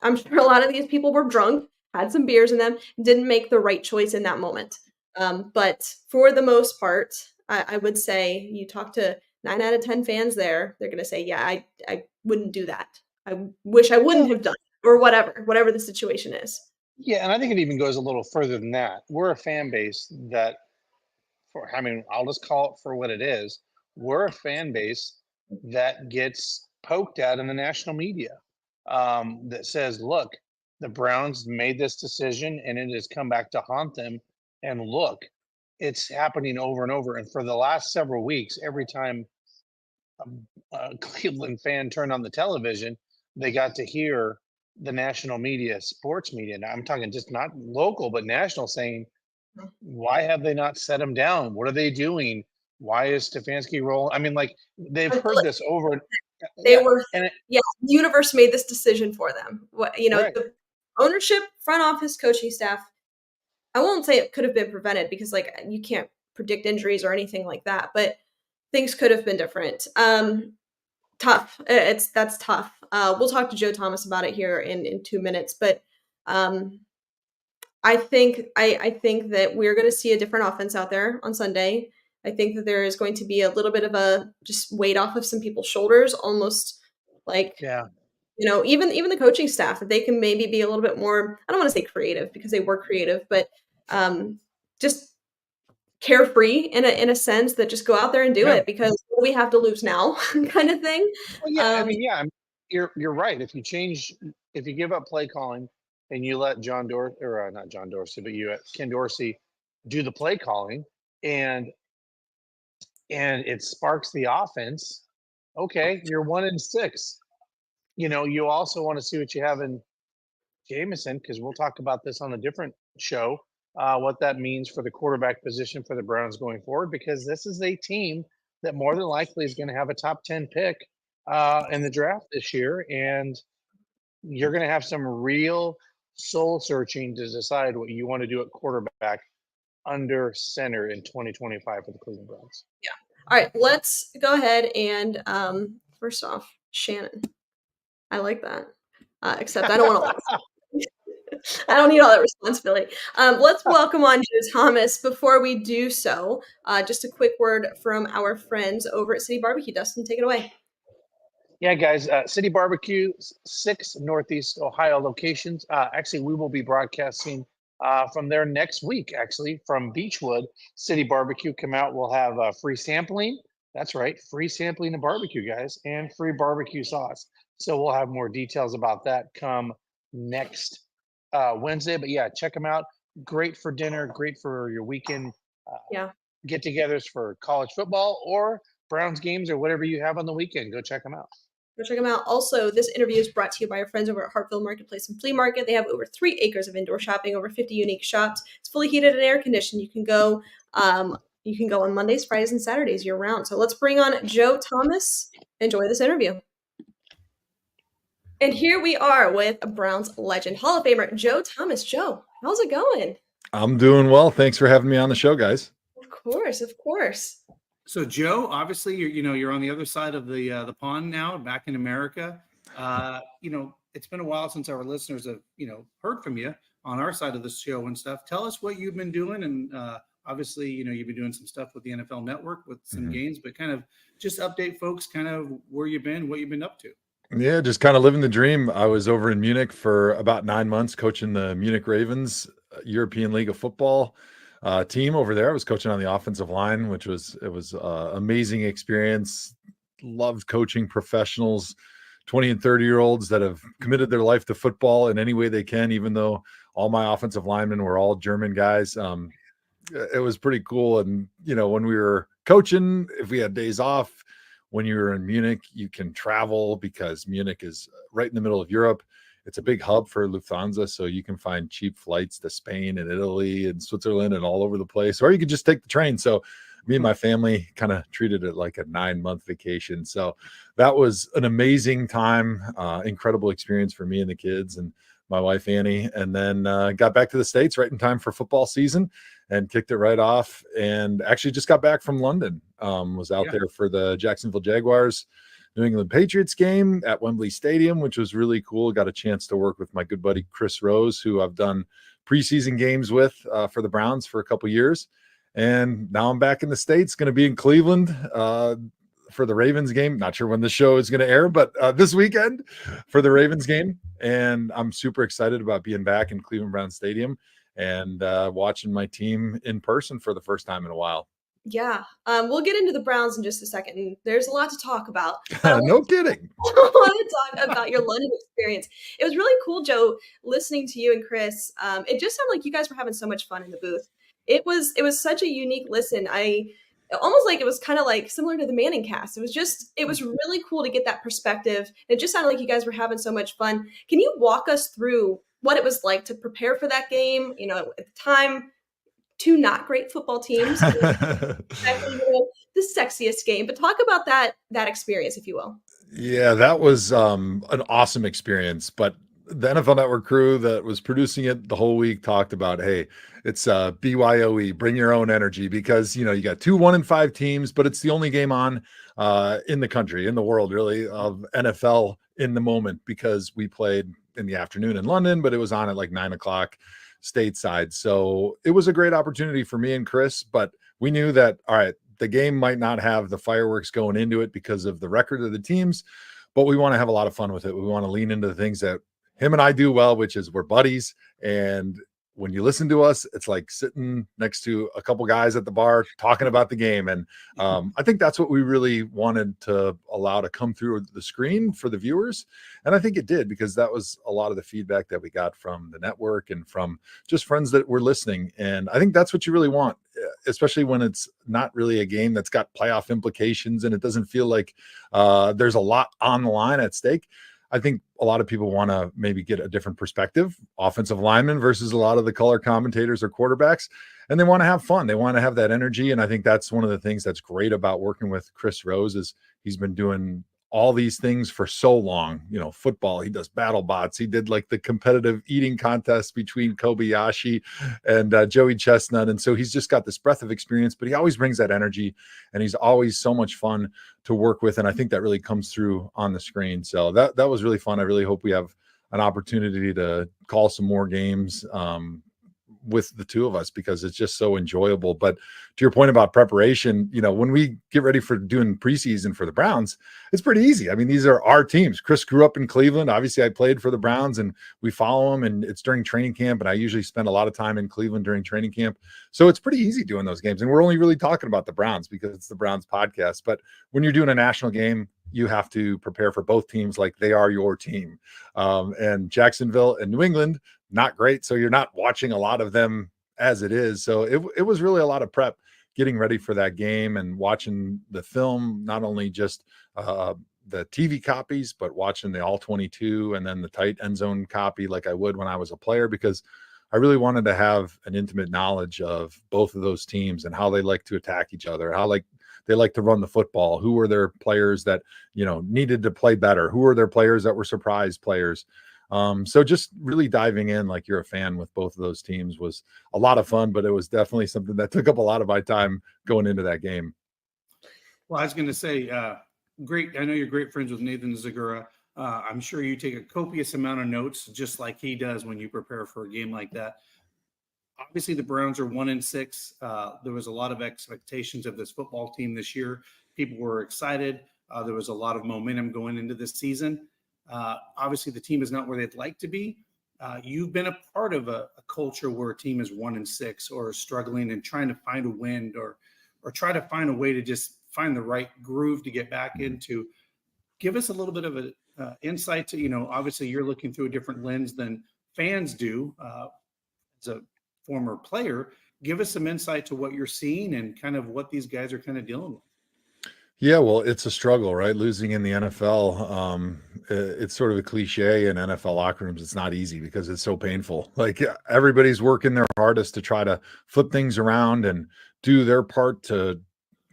I'm sure a lot of these people were drunk, had some beers in them, didn't make the right choice in that moment. But for the most part, I would say you talk to 9 out of 10 fans there, they're going to say, yeah, I wouldn't do that. I wish I wouldn't Well, have done it, or whatever the situation is. yeah, and I think it even goes a little further than that. We're a fan base that, I'll just call it for what it is. We're a fan base that gets poked at in the national media, that says, look, the Browns made this decision and it has come back to haunt them. And look, it's happening over and over. And for the last several weeks, every time a Cleveland fan turned on the television, they got to hear the national media, sports media. Now, I'm talking just not local, but national, saying, why have they not set him down? What are they doing? Why is Stefanski rolling? I mean, like, they've heard this over. They Yeah. were, And yeah, the universe made this decision for them. right. The ownership, front office, coaching staff, I won't say it could have been prevented because, like, you can't predict injuries or anything like that, but things could have been different. Tough. That's tough. We'll talk to Joe Thomas about it here in 2 minutes, but I think that we're going to see a different offense out there on Sunday. I think that there is going to be a little bit of a just weight off of some people's shoulders, almost like Yeah. even the coaching staff, that they can maybe be a little bit more. I don't want to say creative because they were creative, but just carefree in a sense, that just go out there and do Yeah. it because what do we have to lose now, kind of thing. Well, yeah. Um, You're right. If you give up play calling and you let John Dorsey, or not John Dorsey, but you let Ken Dorsey do the play calling, and it sparks the offense. Okay, you're 1-6. You also want to see what you have in Jameson, because we'll talk about this on a different show, what that means for the quarterback position for the Browns going forward, because this is a team that more than likely is going to have a top 10 pick in the draft this year. And you're going to have some real soul searching to decide what you want to do at quarterback under center in 2025 for the Cleveland Browns. yeah. All right, let's go ahead and first off, Shannon. I like that. Except I don't want to. I don't need all that responsibility. Let's welcome on Joe Thomas. Before we do so, just a quick word from our friends over at City Barbecue. Dustin, take it away. Yeah, guys, City Barbecue, 6 Northeast Ohio locations. Actually, we will be broadcasting from there next week, actually, from Beechwood. City Barbecue come out. We'll have free sampling. That's right, free sampling of barbecue, guys, and free barbecue sauce. So we'll have more details about that come next Wednesday. But yeah, check them out. Great for dinner, great for your weekend Yeah. get-togethers for college football or Browns games or whatever you have on the weekend. Go check them out. Go check them out. Also, this interview is brought to you by our friends over at Hartville Marketplace and Flea Market. They have over 3 acres of indoor shopping, over 50 unique shops. It's fully heated and air conditioned. You can go on Mondays, Fridays, and Saturdays year round. So let's bring on Joe Thomas. Enjoy this interview. And here we are with a Browns legend, Hall of Famer Joe Thomas. Joe, how's it going? I'm doing well. Thanks for having me on the show, guys. Of course. So, Joe, obviously, you're on the other side of the pond now, back in America. It's been a while since our listeners have heard from you on our side of the show and stuff. Tell us what you've been doing, and obviously, you've been doing some stuff with the NFL Network with some games, but kind of just update folks, kind of where you've been, what you've been up to. Yeah, just kind of living the dream. I was over in Munich for about 9 months coaching the Munich Ravens European League of Football team over there. I was coaching on the offensive line, which was amazing experience. Loved coaching professionals, 20 and 30-year-olds that have committed their life to football in any way they can, even though all my offensive linemen were all German guys. It was pretty cool. And, when we were coaching, if we had days off, when you were in Munich, you can travel because Munich is right in the middle of Europe. It's a big hub for Lufthansa, so you can find cheap flights to Spain and Italy and Switzerland and all over the place, or you could just take the train. So me and my family kind of treated it like a 9-month vacation. So that was an amazing time, incredible experience for me and the kids and my wife, Annie, and then got back to the States right in time for football season and kicked it right off. And actually just got back from London, was out there for the Jacksonville Jaguars New England Patriots game at Wembley Stadium, which was really cool. Got a chance to work with my good buddy Chris Rose, who I've done preseason games with for the Browns for a couple years. And now I'm back in the States, going to be in Cleveland for the Ravens game. Not sure when the show is going to air, but this weekend for the Ravens game. And I'm super excited about being back in Cleveland Browns Stadium and watching my team in person for the first time in a while. Yeah. We'll get into the Browns in just a second. There's a lot to talk about. No kidding. I want to talk about your London experience. It was really cool, Joe, listening to you and Chris. It just sounded like you guys were having so much fun in the booth. It was such a unique listen. Almost like it was kind of like similar to the Manning cast. It was really cool to get that perspective. It just sounded like you guys were having so much fun. Can you walk us through what it was like to prepare for that game? At the time, 2 not great football teams. Exactly, the sexiest game, but talk about that experience, if you will. Yeah, that was an awesome experience. But the NFL Network crew that was producing it the whole week talked about, hey, it's BYOE, bring your own energy, because you got 2 1-5 teams, but it's the only game on in the country, in the world, really, of NFL in the moment, because we played in the afternoon in London, but it was on at like 9 o'clock stateside. So it was a great opportunity for me and Chris, but we knew that, all right, the game might not have the fireworks going into it because of the record of the teams, but we want to have a lot of fun with it. We want to lean into the things that him and I do well, which is we're buddies. And when you listen to us, it's like sitting next to a couple guys at the bar talking about the game. And I think that's what we really wanted to allow to come through the screen for the viewers. And I think it did, because that was a lot of the feedback that we got from the network and from just friends that were listening. And I think that's what you really want, especially when it's not really a game that's got playoff implications and it doesn't feel like there's a lot on the line at stake. I think a lot of people want to maybe get a different perspective, offensive linemen versus a lot of the color commentators or quarterbacks, and they want to have fun. They want to have that energy. And I think that's one of the things that's great about working with Chris Rose is he's been doing all these things for so long. Football, he does battle bots. He did like the competitive eating contest between Kobayashi and Joey Chestnut. And so he's just got this breadth of experience, but he always brings that energy and he's always so much fun to work with. And I think that really comes through on the screen. So that was really fun. I really hope we have an opportunity to call some more games with the 2 of us, because it's just so enjoyable. But to your point about preparation, when we get ready for doing preseason for the Browns, it's pretty easy. I mean, these are our teams. Chris grew up in Cleveland. Obviously, I played for the Browns and we follow them, and it's during training camp. And I usually spend a lot of time in Cleveland during training camp. So it's pretty easy doing those games. And we're only really talking about the Browns because it's the Browns podcast. But when you're doing a national game, you have to prepare for both teams like they are your team. And Jacksonville and New England, not great. So you're not watching a lot of them as it is. So it was really a lot of prep getting ready for that game and watching the film, not only just the TV copies, but watching the all 22 and then the tight end zone copy like I would when I was a player, because I really wanted to have an intimate knowledge of both of those teams and how they like to attack each other, how they like to run the football, who were their players that, needed to play better, who were their players that were surprise players. So just really diving in like you're a fan with both of those teams was a lot of fun, but it was definitely something that took up a lot of my time going into that game. Well, I was going to say, great. I know you're great friends with Nathan Zagura. I'm sure you take a copious amount of notes, just like he does when you prepare for a game like that. Obviously, the Browns are 1-6. There was a lot of expectations of this football team this year. People were excited. There was a lot of momentum going into this season. Obviously, the team is not where they'd like to be. You've been a part of a culture where a team is 1-6 or struggling and trying to find a win or try to find a way to just find the right groove to get back into. Give us a little bit of an insight to, obviously you're looking through a different lens than fans do as a former player. Give us some insight to what you're seeing and kind of what these guys are kind of dealing with. Yeah, well, it's a struggle, right? Losing in the NFL, it's sort of a cliche in NFL locker rooms. It's not easy because it's so painful. Like everybody's working their hardest to try to flip things around and do their part to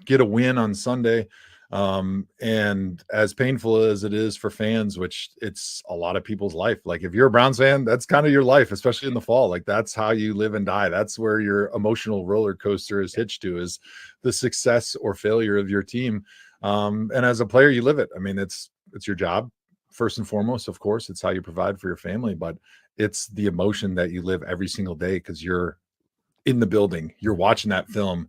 get a win on Sunday. And as painful as it is for fans, which it's a lot of people's life. Like if you're a Browns fan, that's kind of your life, especially in the fall. Like that's how you live and die. That's where your emotional roller coaster is hitched to, is the success or failure of your team. And as a player, you live it. I mean, it's your job first and foremost. Of course, it's how you provide for your family, but it's the emotion that you live every single day because you're in the building, you're watching that film.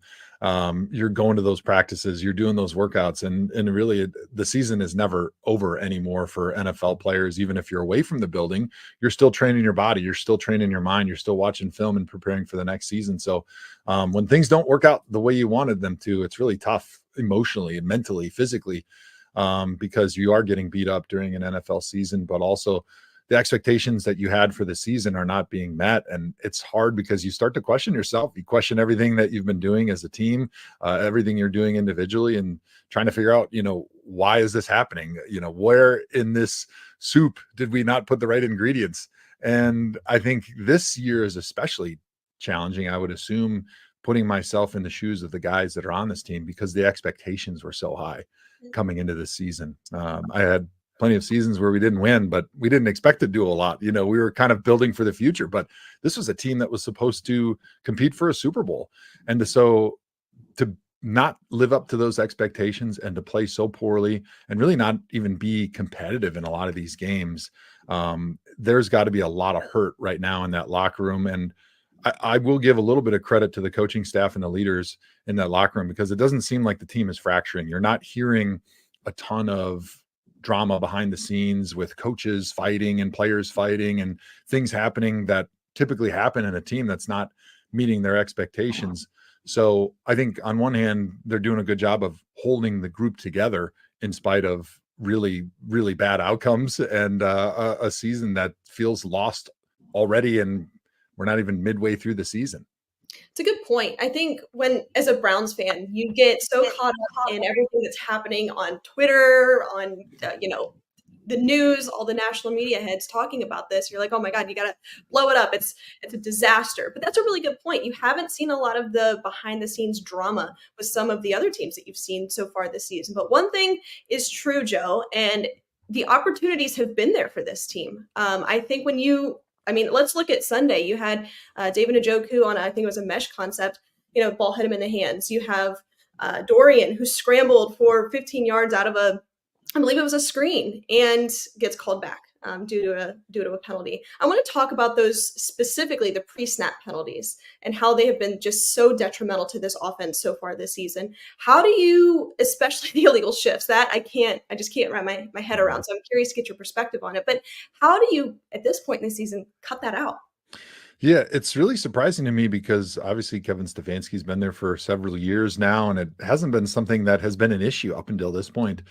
You're going to those practices, you're doing those workouts, and really the season is never over anymore for NFL players. Even if you're away from the building, you're still training your body, you're still training your mind, you're still watching film and preparing for the next season. So when things don't work out the way you wanted them to, it's really tough emotionally and mentally, physically, because you are getting beat up during an NFL season, but also the expectations that you had for the season are not being met. And it's hard because you start to question yourself. You question everything that you've been doing as a team, everything you're doing individually, and trying to figure out, why is this happening? Where in this soup did we not put the right ingredients? And I think this year is especially challenging. I would assume putting myself in the shoes of the guys that are on this team, because the expectations were so high coming into this season. I had plenty of seasons where we didn't win, but we didn't expect to do a lot. We were kind of building for the future, but this was a team that was supposed to compete for a Super Bowl. And to not live up to those expectations and to play so poorly and really not even be competitive in a lot of these games, there's got to be a lot of hurt right now in that locker room. And I will give a little bit of credit to the coaching staff and the leaders in that locker room, because it doesn't seem like the team is fracturing. You're not hearing a ton of drama behind the scenes with coaches fighting and players fighting and things happening that typically happen in a team that's not meeting their expectations. So I think on one hand, they're doing a good job of holding the group together in spite of really, really bad outcomes and a season that feels lost already. And we're not even midway through the season. It's a good point. I think as a Browns fan, you get so caught up in everything that's happening on Twitter, on the news, all the national media heads talking about this. You're like, oh my God, you got to blow it up. It's a disaster. But that's a really good point. You haven't seen a lot of the behind the scenes drama with some of the other teams that you've seen so far this season. But one thing is true, Joe, and the opportunities have been there for this team. I think let's look at Sunday. You had David Njoku on, I think it was a mesh concept, ball hit him in the hands. You have Dorian, who scrambled for 15 yards out of I believe it was a screen, and gets called back due to a penalty. I want to talk about those specifically, the pre-snap penalties, and how they have been just so detrimental to this offense so far this season. How do you, especially the illegal shifts, that I just can't wrap my head around. So I'm curious to get your perspective on it. But how do you, at this point in the season, cut that out? Yeah, it's really surprising to me because obviously Kevin Stefanski's been there for several years now, and it hasn't been something that has been an issue up until this point.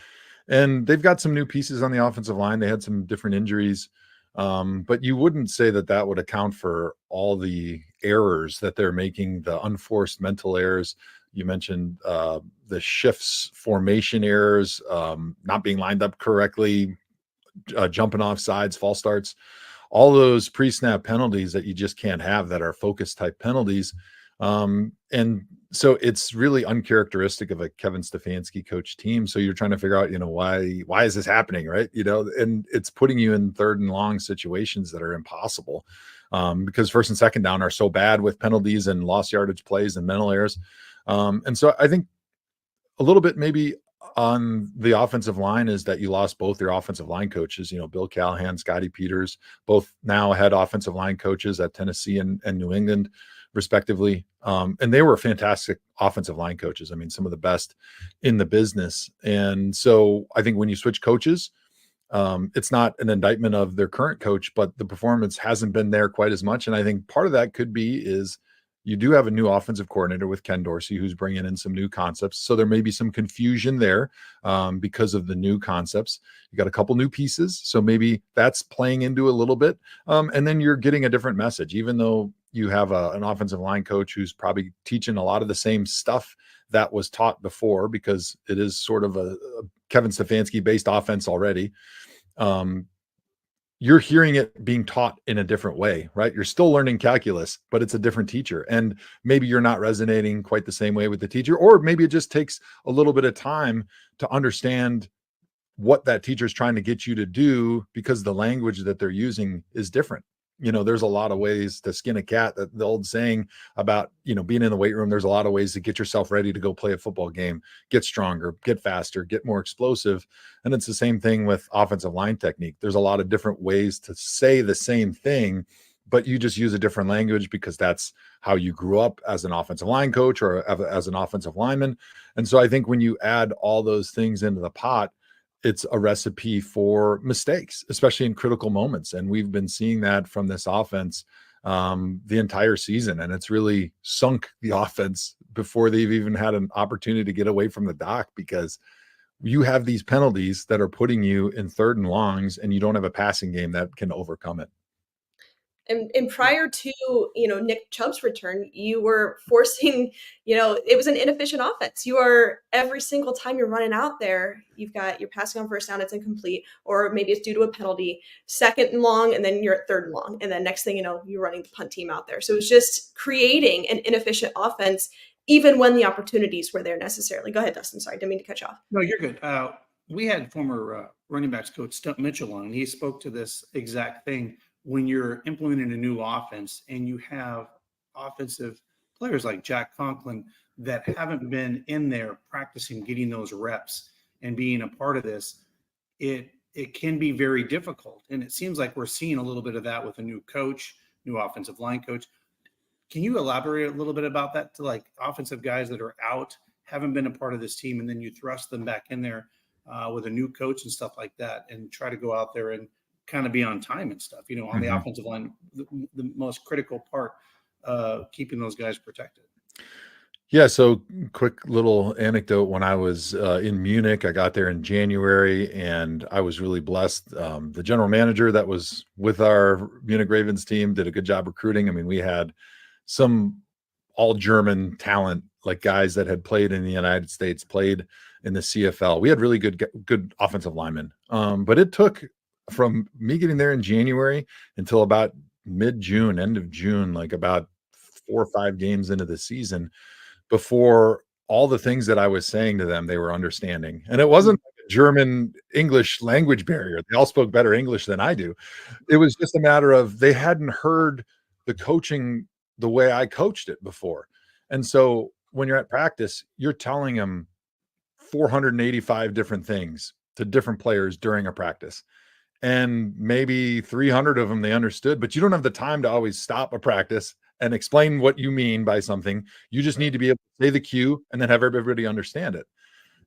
And they've got some new pieces on the offensive line. They had some different injuries, but you wouldn't say that would account for all the errors that they're making, the unforced mental errors. You mentioned the shifts, formation errors, not being lined up correctly, jumping off sides, false starts, all those pre-snap penalties that you just can't have that are focus type penalties. And so it's really uncharacteristic of a Kevin Stefanski coach team. So you're trying to figure out, why is this happening? Right. And it's putting you in 3rd and long situations that are impossible, because 1st and 2nd down are so bad with penalties and lost yardage plays and mental errors. And so I think a little bit maybe on the offensive line is that you lost both your offensive line coaches, Bill Callahan, Scotty Peters, both now head offensive line coaches at Tennessee and New England, respectively. And they were fantastic offensive line coaches. I mean, some of the best in the business. And so I think when you switch coaches, it's not an indictment of their current coach, but the performance hasn't been there quite as much. And I think part of that could be is you do have a new offensive coordinator with Ken Dorsey, who's bringing in some new concepts. So there may be some confusion there because of the new concepts. You got a couple new pieces. So maybe that's playing into a little bit. And then you're getting a different message, even though you have an offensive line coach who's probably teaching a lot of the same stuff that was taught before, because it is sort of a Kevin Stefanski based offense already. You're hearing it being taught in a different way, right? You're still learning calculus, but it's a different teacher. And maybe you're not resonating quite the same way with the teacher, or maybe it just takes a little bit of time to understand what that teacher is trying to get you to do, because the language that they're using is different. There's a lot of ways to skin a cat, that the old saying about, being in the weight room. There's a lot of ways to get yourself ready to go play a football game, get stronger, get faster, get more explosive. And it's the same thing with offensive line technique. There's a lot of different ways to say the same thing, but you just use a different language because that's how you grew up as an offensive line coach or as an offensive lineman. And so I think when you add all those things into the pot, it's a recipe for mistakes, especially in critical moments. And we've been seeing that from this offense the entire season. And it's really sunk the offense before they've even had an opportunity to get away from the dock, because you have these penalties that are putting you in 3rd and longs, and you don't have a passing game that can overcome it. And prior to, Nick Chubb's return, you were forcing, it was an inefficient offense. You are, every single time you're running out there, you're passing on 1st down, it's incomplete, or maybe it's due to a penalty, 2nd and long, and then you're at 3rd and long. And then next thing you know, you're running the punt team out there. So it's just creating an inefficient offense, even when the opportunities were there necessarily. Go ahead, Dustin. Sorry, didn't mean to cut you off. No, you're good. We had former running backs coach Stump Mitchell on, and he spoke to this exact thing. When you're implementing a new offense and you have offensive players like Jack Conklin that haven't been in there practicing, getting those reps and being a part of this, it can be very difficult. And it seems like we're seeing a little bit of that with a new coach, new offensive line coach. Can you elaborate a little bit about that, to like offensive guys that are out, haven't been a part of this team, and then you thrust them back in there with a new coach and stuff like that, and try to go out there and kind of be on time and stuff, on the offensive line, the most critical part, keeping those guys protected. Yeah. So quick little anecdote. When I was in Munich, I got there in January, and I was really blessed. The general manager that was with our Munich Ravens team did a good job recruiting. I mean, we had some all German talent, like guys that had played in the United States, played in the CFL. We had really good offensive linemen. But it took from me getting there in January until about mid-June, end of June, like about 4 or 5 games into the season, before all the things that I was saying to them, they were understanding. And it wasn't like a German English language barrier. They all spoke better English than I do. It was just a matter of they hadn't heard the coaching the way I coached it before. And so when you're at practice, you're telling them 485 different things to different players during a practice. And maybe 300 of them they understood, but you don't have the time to always stop a practice and explain what you mean by something. You just need to be able to say the cue and then have everybody understand it.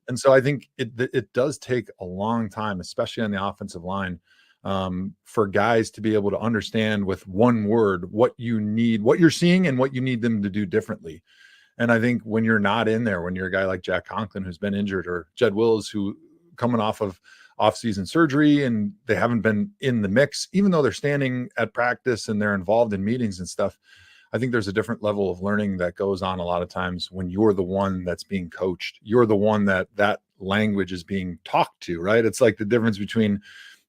And so I think it does take a long time, especially on the offensive line, for guys to be able to understand with one word what you need, what you're seeing, and what you need them to do differently. And I think when you're not in there, when you're a guy like Jack Conklin who's been injured, or Jed Wills who coming off of off-season surgery and they haven't been in the mix, even though they're standing at practice and they're involved in meetings and stuff, I think there's a different level of learning that goes on a lot of times when you're the one that's being coached. You're the one that language is being talked to, right? It's like the difference between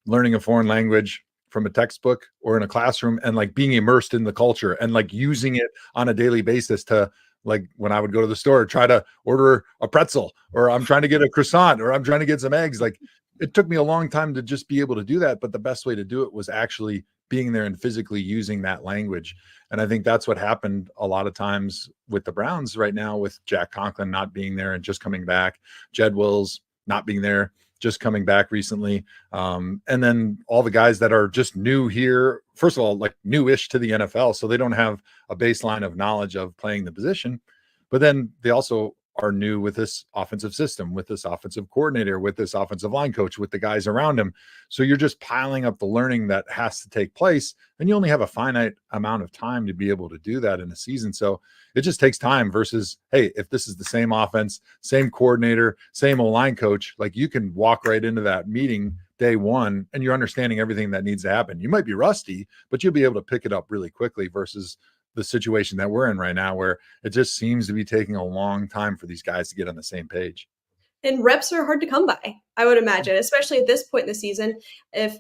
learning a foreign language from a textbook or in a classroom and like being immersed in the culture and like using it on a daily basis to, like when I would go to the store, try to order a pretzel, or I'm trying to get a croissant, or I'm trying to get some eggs. Like it took me a long time to just be able to do that. But the best way to do it was actually being there and physically using that language. And I think that's what happened a lot of times with the Browns right now, with Jack Conklin not being there and just coming back, Jed Wills not being there, just coming back recently. And then all the guys that are just new here, first of all, like newish to the NFL. So they don't have a baseline of knowledge of playing the position, but then they also are new with this offensive system, with this offensive coordinator, with this offensive line coach, with the guys around him. So you're just piling up the learning that has to take place. And you only have a finite amount of time to be able to do that in a season. So it just takes time versus, hey, if this is the same offense, same coordinator, same O-line coach, like you can walk right into that meeting day one and you're understanding everything that needs to happen. You might be rusty, but you'll be able to pick it up really quickly versus the situation that we're in right now, where it just seems to be taking a long time for these guys to get on the same page. And reps are hard to come by, I would imagine, especially at this point in the season. If,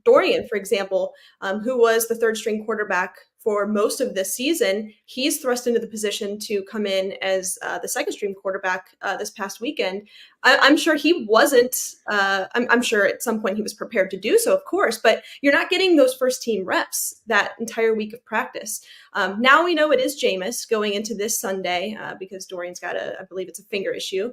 Dorian, for example, who was the third string quarterback for most of this season, he's thrust into the position to come in as the second string quarterback this past weekend. I'm sure he wasn't, I'm sure at some point he was prepared to do so, of course, but you're not getting those first team reps that entire week of practice. Now we know it is Jameis going into this Sunday because Dorian's got I believe it's a finger issue.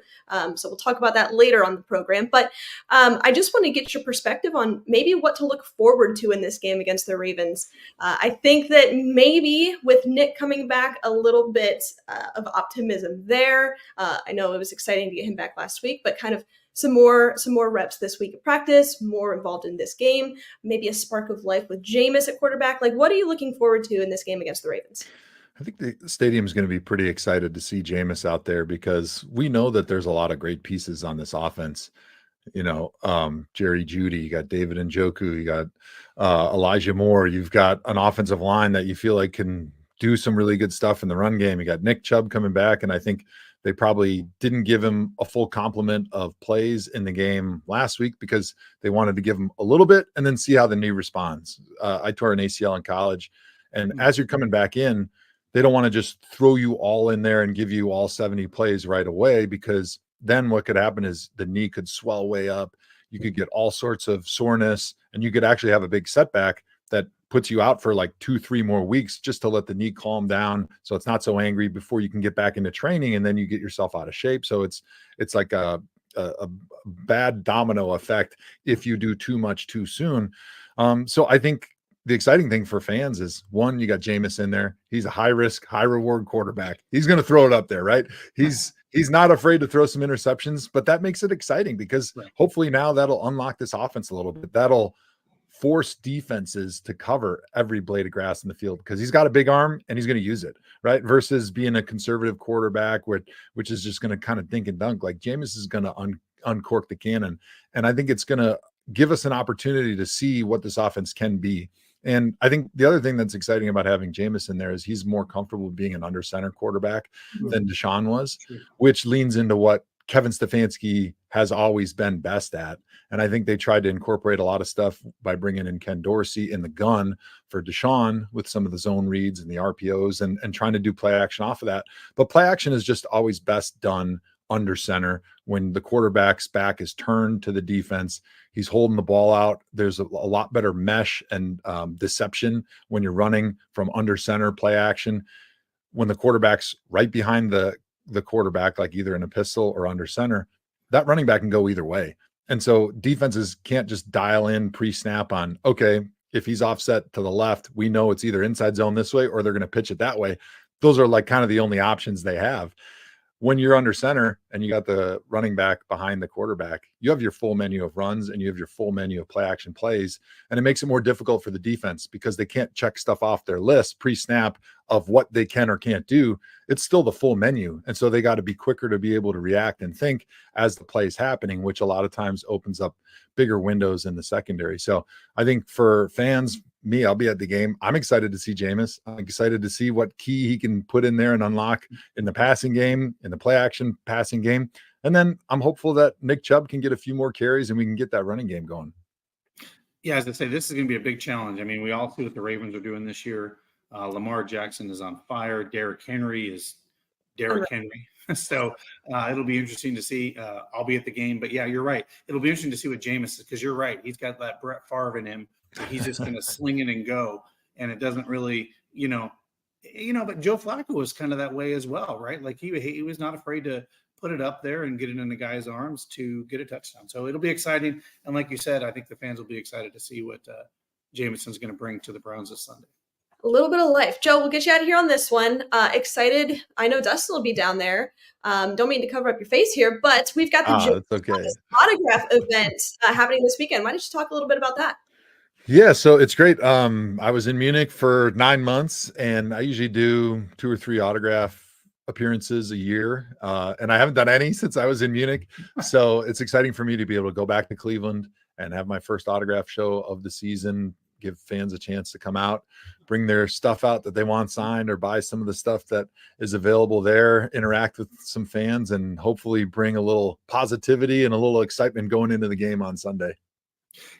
So we'll talk about that later on the program. But I just want to get your perspective on maybe what to look forward to in this game against the Ravens. I think that maybe with Nick coming back, a little bit of optimism there. I know it was exciting to get him back last week, but kind of some more reps this week of practice, more involved in this game, maybe a spark of life with Jameis at quarterback. Like, what are you looking forward to in this game against the Ravens? I think the stadium is going to be pretty excited to see Jameis out there because we know that there's a lot of great pieces on this offense. Jerry Jeudy, you got David Njoku, you got Elijah Moore, you've got an offensive line that you feel like can do some really good stuff in the run game. You got Nick Chubb coming back, and I think they probably didn't give him a full complement of plays in the game last week because they wanted to give him a little bit and then see how the knee responds. I tore an ACL in college, and as you're coming back in, they don't want to just throw you all in there and give you all 70 plays right away, because then what could happen is the knee could swell way up. You could get all sorts of soreness, and you could actually have a big setback that puts you out for like 2-3 more weeks just to let the knee calm down so it's not so angry before you can get back into training, and then you get yourself out of shape. So it's like a bad domino effect if you do too much too soon. So I think the exciting thing for fans is, one, you got Jameis in there. He's a high risk, high reward quarterback. He's going to throw it up there, right? He's not afraid to throw some interceptions, but that makes it exciting because hopefully now that'll unlock this offense a little bit. That'll force defenses to cover every blade of grass in the field because he's got a big arm and he's going to use it, right? Versus being a conservative quarterback, which is just going to kind of dink and dunk. Like Jameis is going to uncork the cannon. And I think it's going to give us an opportunity to see what this offense can be. And I think the other thing that's exciting about having Jameis in there is he's more comfortable being an under center quarterback than Deshaun was, which leans into what Kevin Stefanski has always been best at. And I think they tried to incorporate a lot of stuff by bringing in Ken Dorsey in the gun for Deshaun with some of the zone reads and the RPOs and trying to do play action off of that. But play action is just always best done under center when the quarterback's back is turned to the defense. He's holding the ball out. There's a lot better mesh and deception when you're running from under center play action. When the quarterback's right behind the quarterback, like either in a pistol or under center, that running back can go either way. And so defenses can't just dial in pre-snap on, okay, if he's offset to the left, we know it's either inside zone this way or they're going to pitch it that way. Those are like kind of the only options they have. When you're under center and you got the running back behind the quarterback, you have your full menu of runs and you have your full menu of play action plays. And it makes it more difficult for the defense because they can't check stuff off their list pre-snap of what they can or can't do, it's still the full menu. And so they got to be quicker to be able to react and think as the play is happening, which a lot of times opens up bigger windows in the secondary. So I think for fans, me, I'll be at the game. I'm excited to see Jameis. I'm excited to see what key he can put in there and unlock in the passing game, in the play action passing game. And then I'm hopeful that Nick Chubb can get a few more carries and we can get that running game going. Yeah, as I say, this is going to be a big challenge. I mean, we all see what the Ravens are doing this year. Lamar Jackson is on fire. Derrick Henry is Derrick Henry. So it'll be interesting to see. I'll be at the game. But, yeah, you're right. It'll be interesting to see what Jameis is, because you're right. He's got that Brett Favre in him. He's just going to sling it and go. And it doesn't really, but Joe Flacco was kind of that way as well, right? Like he was not afraid to put it up there and get it in the guy's arms to get a touchdown. So it'll be exciting. And like you said, I think the fans will be excited to see what Jameson's going to bring to the Browns this Sunday. A little bit of life. Joe, we'll get you out of here on this one. Excited. I know Dustin will be down there. Don't mean to cover up your face here, but we've got the autograph event happening this weekend. Why don't you talk a little bit about that? Yeah, so it's great. I was in Munich for 9 months, and I usually do 2 or 3 autograph appearances a year, and I haven't done any since I was in Munich. So it's exciting for me to be able to go back to Cleveland and have my first autograph show of the season, give fans a chance to come out, bring their stuff out that they want signed, or buy some of the stuff that is available there, interact with some fans, and hopefully bring a little positivity and a little excitement going into the game on Sunday.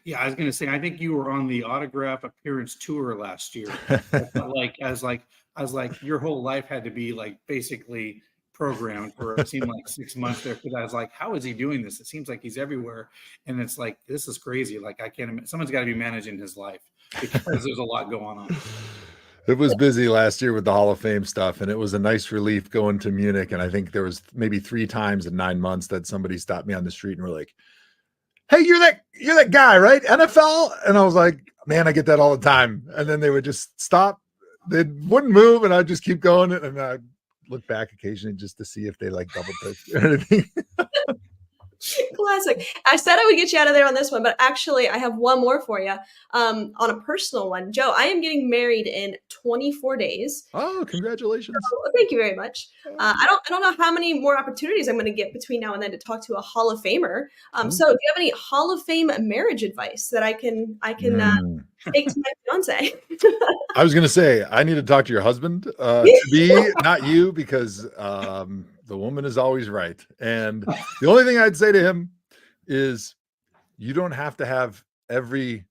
Yeah, I was going to say, I think you were on the autograph appearance tour last year. I was like, your whole life had to be like basically programmed for, it seemed like 6 months there. Because I was like, how is he doing this? It seems like he's everywhere. And it's like, this is crazy. Like, I can't imagine. Someone's got to be managing his life, because there's a lot going on. It was busy last year with the Hall of Fame stuff, and it was a nice relief going to Munich. And I think there was maybe 3 times in 9 months that somebody stopped me on the street and were like, "Hey, you're that guy, right? NFL?" And I was like, "Man, I get that all the time." And then they would just stop. They wouldn't move, and I'd just keep going. And I'd look back occasionally just to see if they like double clicked or anything. Classic. I said I would get you out of there on this one, but actually I have one more for you. On a personal one, Joe, I am getting married in 24 days. Oh, congratulations. So, thank you very much. I don't know how many more opportunities I'm going to get between now and then to talk to a Hall of Famer. So do you have any Hall of Fame marriage advice that I can take to my fiance? I was going to say, I need to talk to your husband to be, not you, because the woman is always right. And the only thing I'd say to him is, you don't have to have every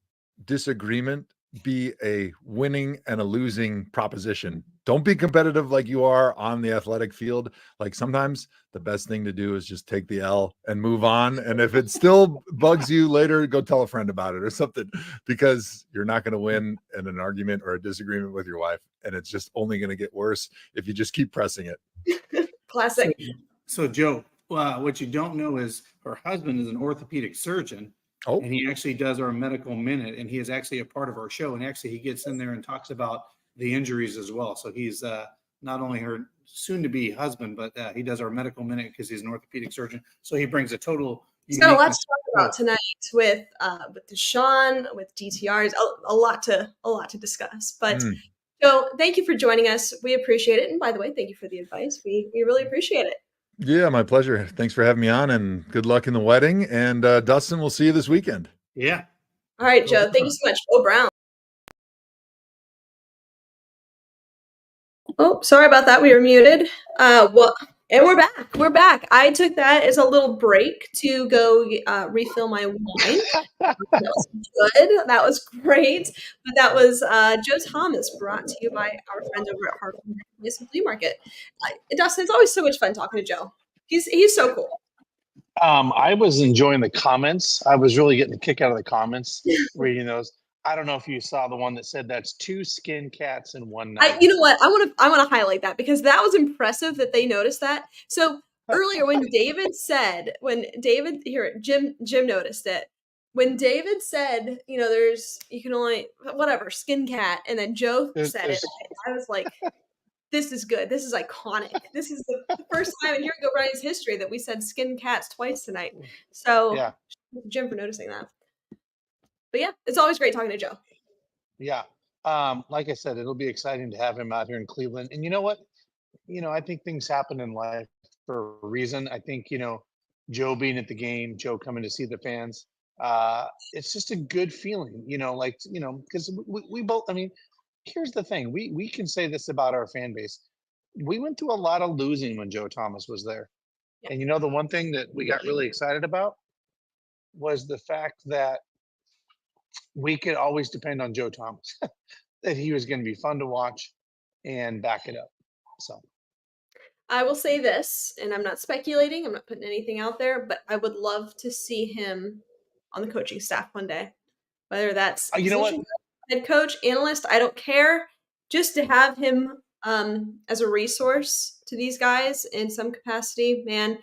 disagreement be a winning and a losing proposition. Don't be competitive like you are on the athletic field. Like, sometimes the best thing to do is just take the L and move on. And if it still bugs you later, go tell a friend about it or something, because you're not going to win in an argument or a disagreement with your wife. And it's just only going to get worse if you just keep pressing it. Classic. So Joe, what you don't know is her husband is an orthopedic surgeon. Oh. And he actually does our medical minute, and he is actually a part of our show. And actually, he gets in there and talks about the injuries as well. So he's not only her soon-to-be husband, but he does our medical minute because he's an orthopedic surgeon. So he brings a total. He's got a lot to talk about tonight with Deshaun, with DTRs, a lot to discuss. But Joe, thank you for joining us. We appreciate it. And by the way, thank you for the advice. We really appreciate it. Yeah, my pleasure. Thanks for having me on, and good luck in the wedding. And Dustin, we'll see you this weekend. Yeah. All right, Joe. Thank you so much. Go Brown. Oh, sorry about that. We were muted. And we're back. We're back. I took that as a little break to go refill my wine. That was good. That was great. But that was Joe Thomas, brought to you by our friends over at Harvard Marketplace and Flea Market. Dustin, it's always so much fun talking to Joe. He's so cool. I was enjoying the comments. I was really getting a kick out of the comments reading those. I don't know if you saw the one that said that's 2 skin cats in one night. You know what? I want to highlight that, because that was impressive that they noticed that. So earlier when Jim noticed it. When David said, you can only skin cat, and then Joe said it, I was like, this is good. This is iconic. This is the first time in Here We Go Brian's history that we said skin cats twice tonight. So yeah. Jim for noticing that. But yeah, it's always great talking to Joe. Yeah. Like I said, it'll be exciting to have him out here in Cleveland. And you know what? I think things happen in life for a reason. I think, Joe being at the game, Joe coming to see the fans, it's just a good feeling, because we both, I mean, here's the thing. We can say this about our fan base. We went through a lot of losing when Joe Thomas was there. Yeah. And the one thing that we got really excited about was the fact that we could always depend on Joe Thomas, that he was going to be fun to watch and back it up. So. I will say this, and I'm not speculating, I'm not putting anything out there, but I would love to see him on the coaching staff one day. Whether that's You know what? head coach, analyst, I don't care. Just to have him as a resource to these guys in some capacity, man,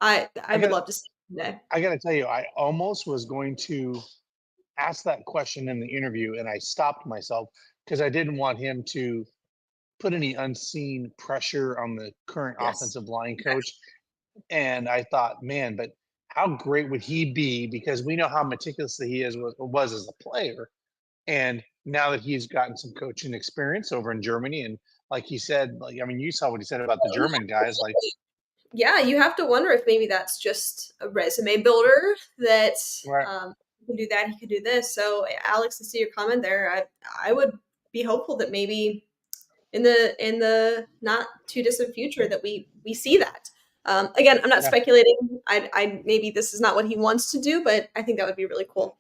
I would love to see him one day. I got to tell you, I almost was going to ask that question in the interview, and I stopped myself because I didn't want him to put any unseen pressure on the current Yes. offensive line coach. And I thought, man, but how great would he be? Because we know how meticulous he was as a player. And now that he's gotten some coaching experience over in Germany, and like he said, you saw what he said about the German guys. Like, yeah, you have to wonder if maybe that's just a resume builder that right. he can do that, he could do this. So, Alex, to see your comment there, I would be hopeful that maybe in the not too distant future that we see that. Again, I'm not speculating. I maybe this is not what he wants to do, but I think that would be really cool.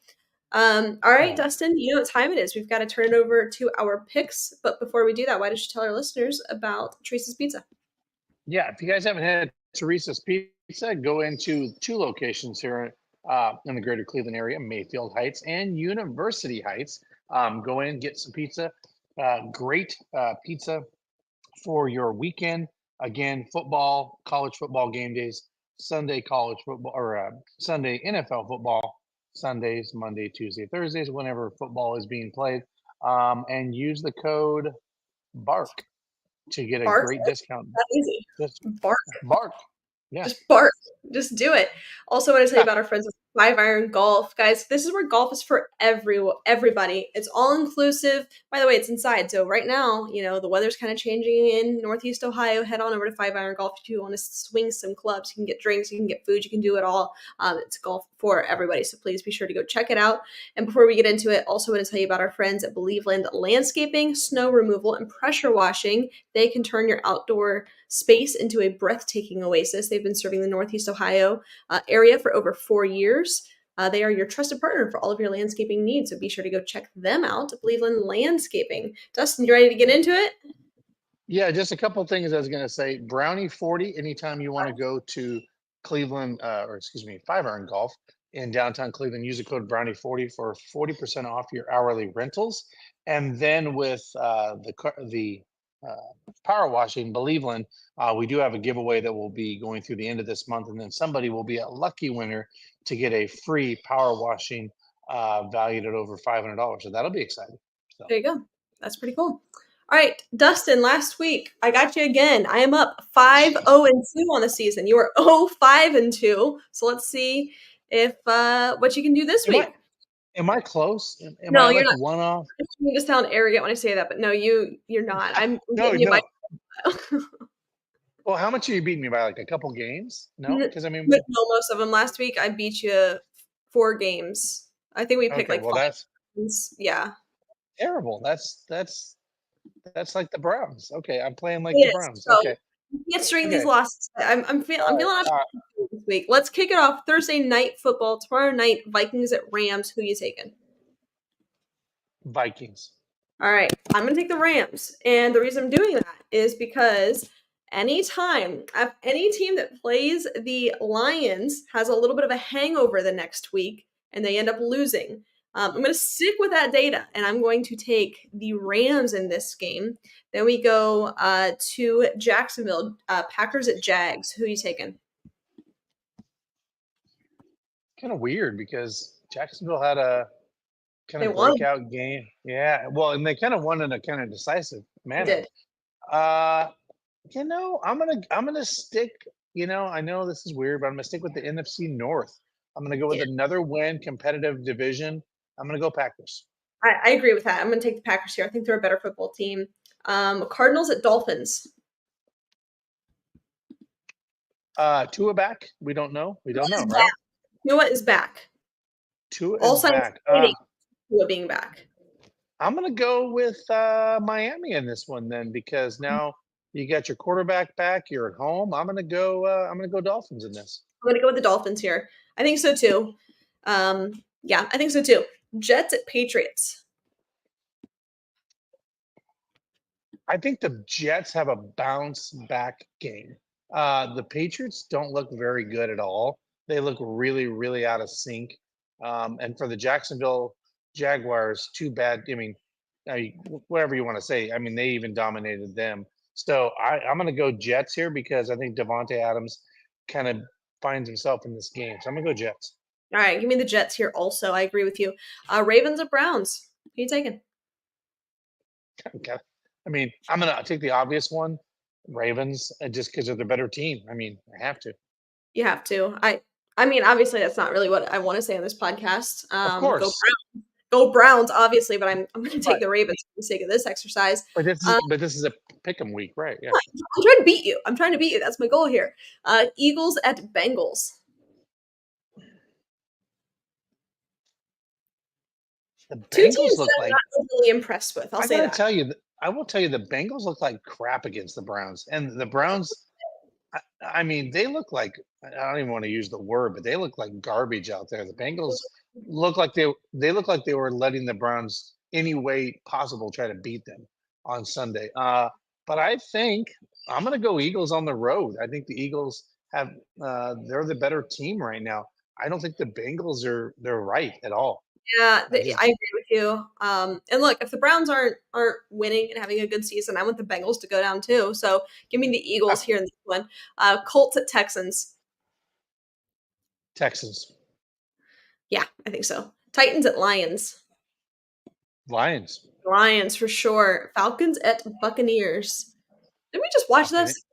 All right, Dustin, you know what time it is. We've got to turn it over to our picks. But before we do that, why don't you tell our listeners about Teresa's Pizza? Yeah, if you guys haven't had Teresa's Pizza, go into 2 locations here in the greater Cleveland area, Mayfield Heights and University Heights. Go in, get some pizza. Great pizza for your weekend. Again, football, college football game days, Sunday college football, or Sunday NFL football, Sundays, Monday, Tuesday, Thursdays, whenever football is being played. And use the code BARK to get a Bark. great discount. That easy. Just Bark. bark. Yeah. Just bark. Just do it. Also, want to tell you about our friends at 5 Iron Golf. Guys, this is where golf is for everybody. It's all inclusive. By the way, it's inside. So right now, the weather's kind of changing in Northeast Ohio. Head on over to 5 Iron Golf if you want to swing some clubs. You can get drinks, you can get food, you can do it all. It's golf for everybody. So please be sure to go check it out. And before we get into it, also want to tell you about our friends at Believeland Landscaping, Snow Removal, and Pressure Washing. They can turn your outdoor space into a breathtaking oasis. They've been serving the Northeast Ohio area for over 4 years. They are your trusted partner for all of your landscaping needs, so be sure to go check them out. Cleveland Landscaping. Dustin, you ready to get into it? Yeah, just a couple of things I was going to say. Brownie 40, anytime you want to go to Cleveland, 5 Iron Golf in downtown Cleveland, use the code Brownie 40 for 40% off your hourly rentals. And then with the power washing, Believeland, we do have a giveaway that will be going through the end of this month, and then somebody will be a lucky winner to get a free power washing valued at over $500. So that'll be exciting. So. There you go. That's pretty cool. All right, Dustin, last week, I got you again. I am up 5-0-2 on the season. You are 0-5-2. So let's see if what you can do this week. Am I close? No, you're not. One off? You just sound arrogant when I say that, but no, you're not. I'm no, getting you by. Well, how much are you beating me by? Like a couple games? No, because no, most of them. Last week, I beat you 4 games. I think we picked 5 games. Yeah. Terrible. That's like the Browns. Okay, I'm playing like the Browns. So okay. You can't string these losses. I'm feeling optimistic this week. Let's kick it off. Thursday night football. Tomorrow night, Vikings at Rams. Who you taking? Vikings. All right. I'm going to take the Rams. And the reason I'm doing that is because any team that plays the Lions has a little bit of a hangover the next week and they end up losing. I'm going to stick with that data, and I'm going to take the Rams in this game. Then we go to Jacksonville, Packers at Jags. Who are you taking? Kind of weird because Jacksonville had a kind of breakout game. Yeah, well, and they kind of won in a kind of decisive manner. They did. I'm gonna stick. I know this is weird, but I'm gonna stick with the NFC North. I'm gonna go with another win, competitive division. I'm gonna go Packers. I agree with that. I'm going to take the Packers here. I think they're a better football team. Cardinals at Dolphins. Tua back? We don't know. We don't know, Tua is right? back. Tua is back. Tua All is signs back. pointing to Tua being back. I'm gonna go with Miami in this one then, because now you got your quarterback back. You're at home. I'm gonna go. I'm gonna go Dolphins in this. I'm going to go with the Dolphins here. I think so too. Yeah, I think so too. Jets at Patriots. I think the Jets have a bounce back game. The Patriots don't look very good at all. They look really, really out of sync. And for the Jacksonville Jaguars, too bad. Whatever you want to say. I mean, they even dominated them. So I'm going to go Jets here because I think Devontae Adams kind of finds himself in this game. So I'm going to go Jets. All right, give me the Jets here also. I agree with you. Ravens at Browns. Who are you taking? Okay. I mean, I'm going to take the obvious one, Ravens, just because they're the better team. I mean, I have to. You have to. I mean, obviously that's not really what I want to say on this podcast. Of course. Go Browns, obviously, but I'm going to take Right. the Ravens for the sake of this exercise. But this is a pick 'em week, right? Yeah. I'm trying to beat you. I'm trying to beat you. That's my goal here. Eagles at Bengals. The Two Bengals teams look that I'm like not really impressed with. I'll I say gotta that. tell you, I will tell you, the Bengals look like crap against the Browns, and the Browns. I mean, they look like I don't even want to use the word, but they look like garbage out there. The Bengals look like they look like they were letting the Browns any way possible try to beat them on Sunday. But I think I'm going to go Eagles on the road. I think the Eagles have they're the better team right now. I don't think the Bengals they're right at all. Yeah, I just I agree with you. And look, if the Browns aren't winning and having a good season, I want the Bengals to go down too. So give me the Eagles here in this one. Colts at Texans. Texans, Yeah, I think so. Titans at Lions. Lions. Lions for sure. Falcons at Buccaneers. Did we just watch Okay. this?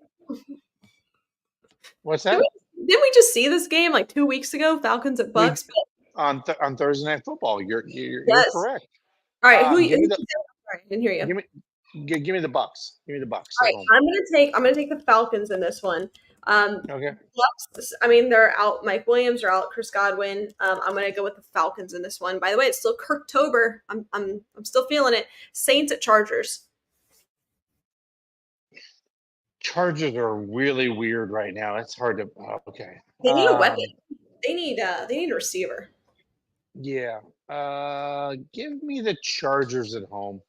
What's Did that? didn't we just see this game like 2 weeks ago? Falcons at We Bucks. on Thursday Night Football. You're Yes. correct. All right. Who Give me you the sorry, I didn't hear you. give me give me the Bucks. Give me the Bucks All at right, home. I'm gonna take the Falcons in this one. Okay. Bucks, I mean, they're out. Mike Williams, they're out. Chris Godwin. I'm gonna go with the Falcons in this one. By the way, it's still Kirktober. I'm still feeling it. Saints at Chargers. Chargers are really weird right now. It's hard to. Okay. They need a weapon. They need a receiver. Yeah. Give me the Chargers at home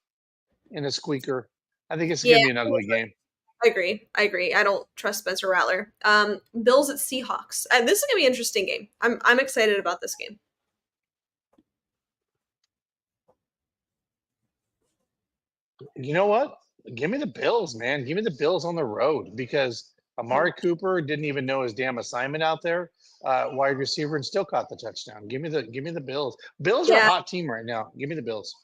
in a squeaker. I think it's Yeah, gonna be an ugly game. I agree. I don't trust Spencer Rattler. Bills at Seahawks. This is gonna be an interesting game. I'm excited about this game. You know what? Give me the Bills, man. Give me the Bills on the road because Amari Cooper didn't even know his damn assignment out there, wide receiver, and still caught the touchdown. Give me the Bills. Bills are a Yeah. hot team right now. Give me the Bills.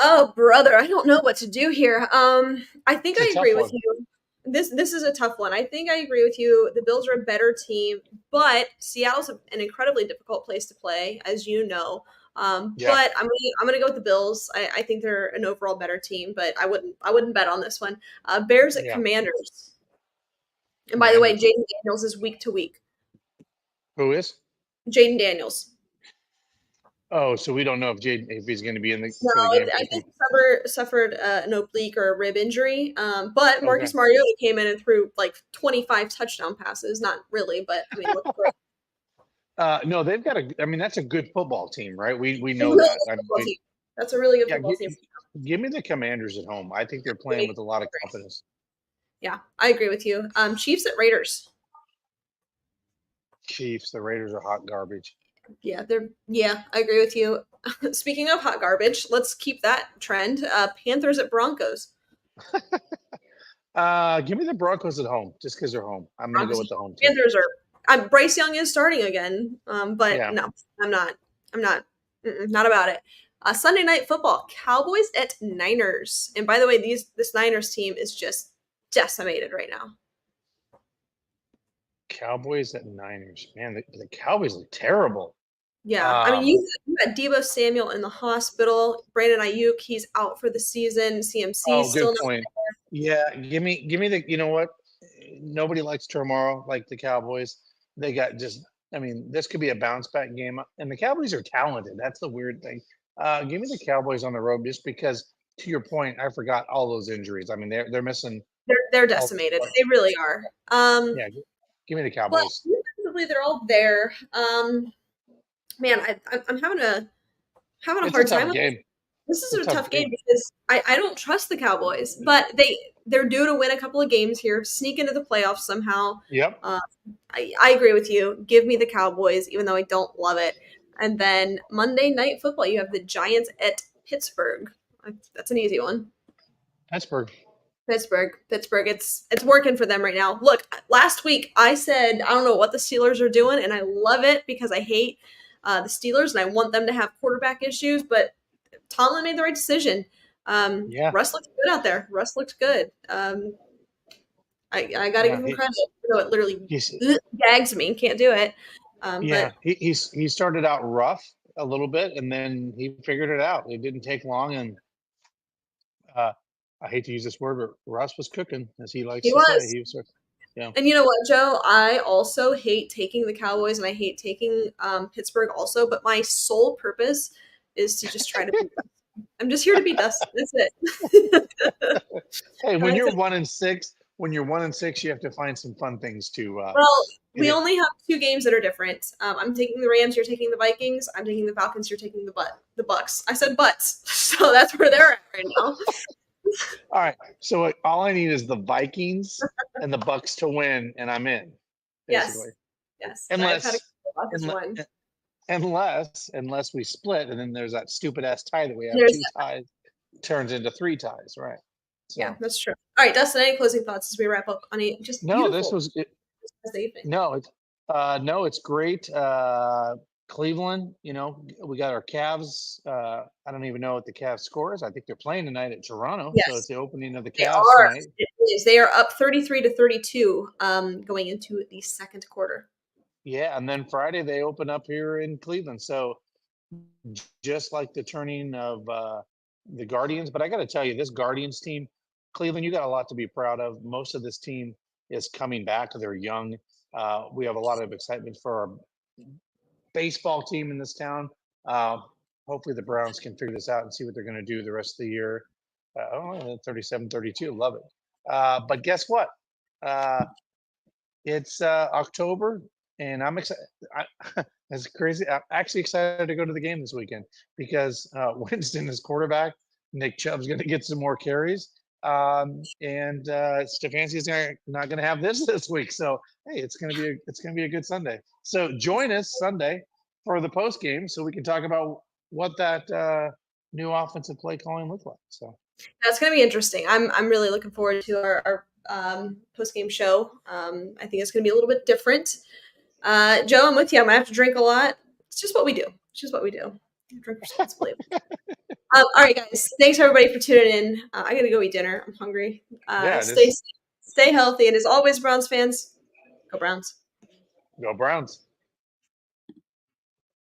Oh, brother, I don't know what to do here. I think It's a I tough agree with one. you. This is a tough one. I think I agree with you. The Bills are a better team, but Seattle's an incredibly difficult place to play, as you know. Yeah. But I'm gonna go with the Bills. I think they're an overall better team, but I wouldn't bet on this one. Bears at Yeah. Commanders. And by the way, Commanders. Jaden Daniels is week to week. Who is? Jaden Daniels. Oh, so we don't know if he's going to be in the No, for the game. I think he suffered an oblique or a rib injury. But Okay. Marcus Mariota came in and threw like 25 touchdown passes. Not really, but I mean, look great. No, they've got a. I mean, that's a good football team, right? We It's a know really that. good football team. That's a really good Yeah, football team. give me the Commanders at home. I think they're playing with a lot of confidence. Yeah, I agree with you. Chiefs at Raiders. Chiefs, the Raiders are hot garbage. Yeah, I agree with you. Speaking of hot garbage, let's keep that trend. Panthers at Broncos. Give me the Broncos at home, just because they're home. I'm going to go with the home team. Panthers are. Bryce Young is starting again, but Yeah. no, I'm not. Not about it. Sunday night football: Cowboys at Niners. And by the way, this Niners team is just decimated right now. Cowboys at Niners. Man, the Cowboys look terrible. Yeah, I mean, you got Debo Samuel in the hospital. Brandon Ayuk, he's out for the season. CMC Oh, still good not. point. Yeah, give me the. You know what? Nobody likes turmoil like the Cowboys. They got just. I mean, this could be a bounce back game, and the Cowboys are talented. That's the weird thing. Give me the Cowboys on the road, just because. To your point, I forgot all those injuries. I mean, they're missing. They're All, decimated. They really are. yeah, give me the But Cowboys. defensively, they're all there. Man, I'm having a It's a hard time tough with this. game. This is It's a a tough tough game game. because I don't trust the Cowboys, but they're due to win a couple of games here, sneak into the playoffs somehow. Yep. I agree with you. Give me the Cowboys, even though I don't love it. And then Monday Night Football, you have the Giants at Pittsburgh. That's an easy one. Pittsburgh. Pittsburgh. It's working for them right now. Look, last week I said I don't know what the Steelers are doing, and I love it because I hate the Steelers and I want them to have quarterback issues. But Tomlin made the right decision. Yeah. Russ looks good out there. Russ looks good. I got to give him credit. Though it literally gags me. Can't do it. Yeah, But he started out rough a little bit, and then he figured it out. It didn't take long, and I hate to use this word, but Russ was cooking, as he likes he to say. was. He was, yeah. And you know what, Joe? I also hate taking the Cowboys and I hate taking Pittsburgh also, but my sole purpose is to just try to beat Dustin. I'm just here to beat Dustin. That's it. Hey, when That's you're it. 1-6, you have to find some fun things to. Well, get we it. only have 2 games that are different. I'm taking the Rams. You're taking the Vikings. I'm taking the Falcons. You're taking the Bucks. I said butts, so that's where they're at right now. All right, so all I need is the Vikings and the Bucks to win, and I'm in. Basically, Yes. unless I've had a Bucks win. unless we split, and then there's that stupid ass tie that we have. There's 2 ties turns into 3 ties, right? So, Yeah, that's true. All right, Dustin, any closing thoughts as we wrap up on a just no, beautiful this was it. Thursday evening? No, it's great. Cleveland, we got our Cavs. I don't even know what the Cavs score is. I think they're playing tonight at Toronto, so it's Yes, the opening of the they Cavs are. tonight. It is. They are up 33-32 going into the second quarter. Yeah, and then Friday they open up here in Cleveland. So just like the turning of the Guardians, but I got to tell you, this Guardians team, Cleveland, you got a lot to be proud of. Most of this team is coming back. They're young. We have a lot of excitement for our baseball team in this town. Hopefully the Browns can figure this out and see what they're going to do the rest of the year. 37-32, love it. But guess what? It's October, and I'm excited. That's crazy. I'm actually excited to go to the game this weekend because Winston is quarterback. Nick Chubb's going to get some more carries. And Stefanski's not going to have this week. So, hey, it's going to be a good Sunday. So join us Sunday for the post game so we can talk about what that new offensive play calling looked like. So that's going to be interesting. I'm really looking forward to our post game show. I think it's going to be a little bit different. Joe, I'm with you. I'm gonna have to drink a lot. It's just what we do. Drink responsibly. All right, guys. Thanks everybody for tuning in. I gotta go eat dinner. I'm hungry. Stay healthy, and as always, Browns fans, go Browns. Go Browns.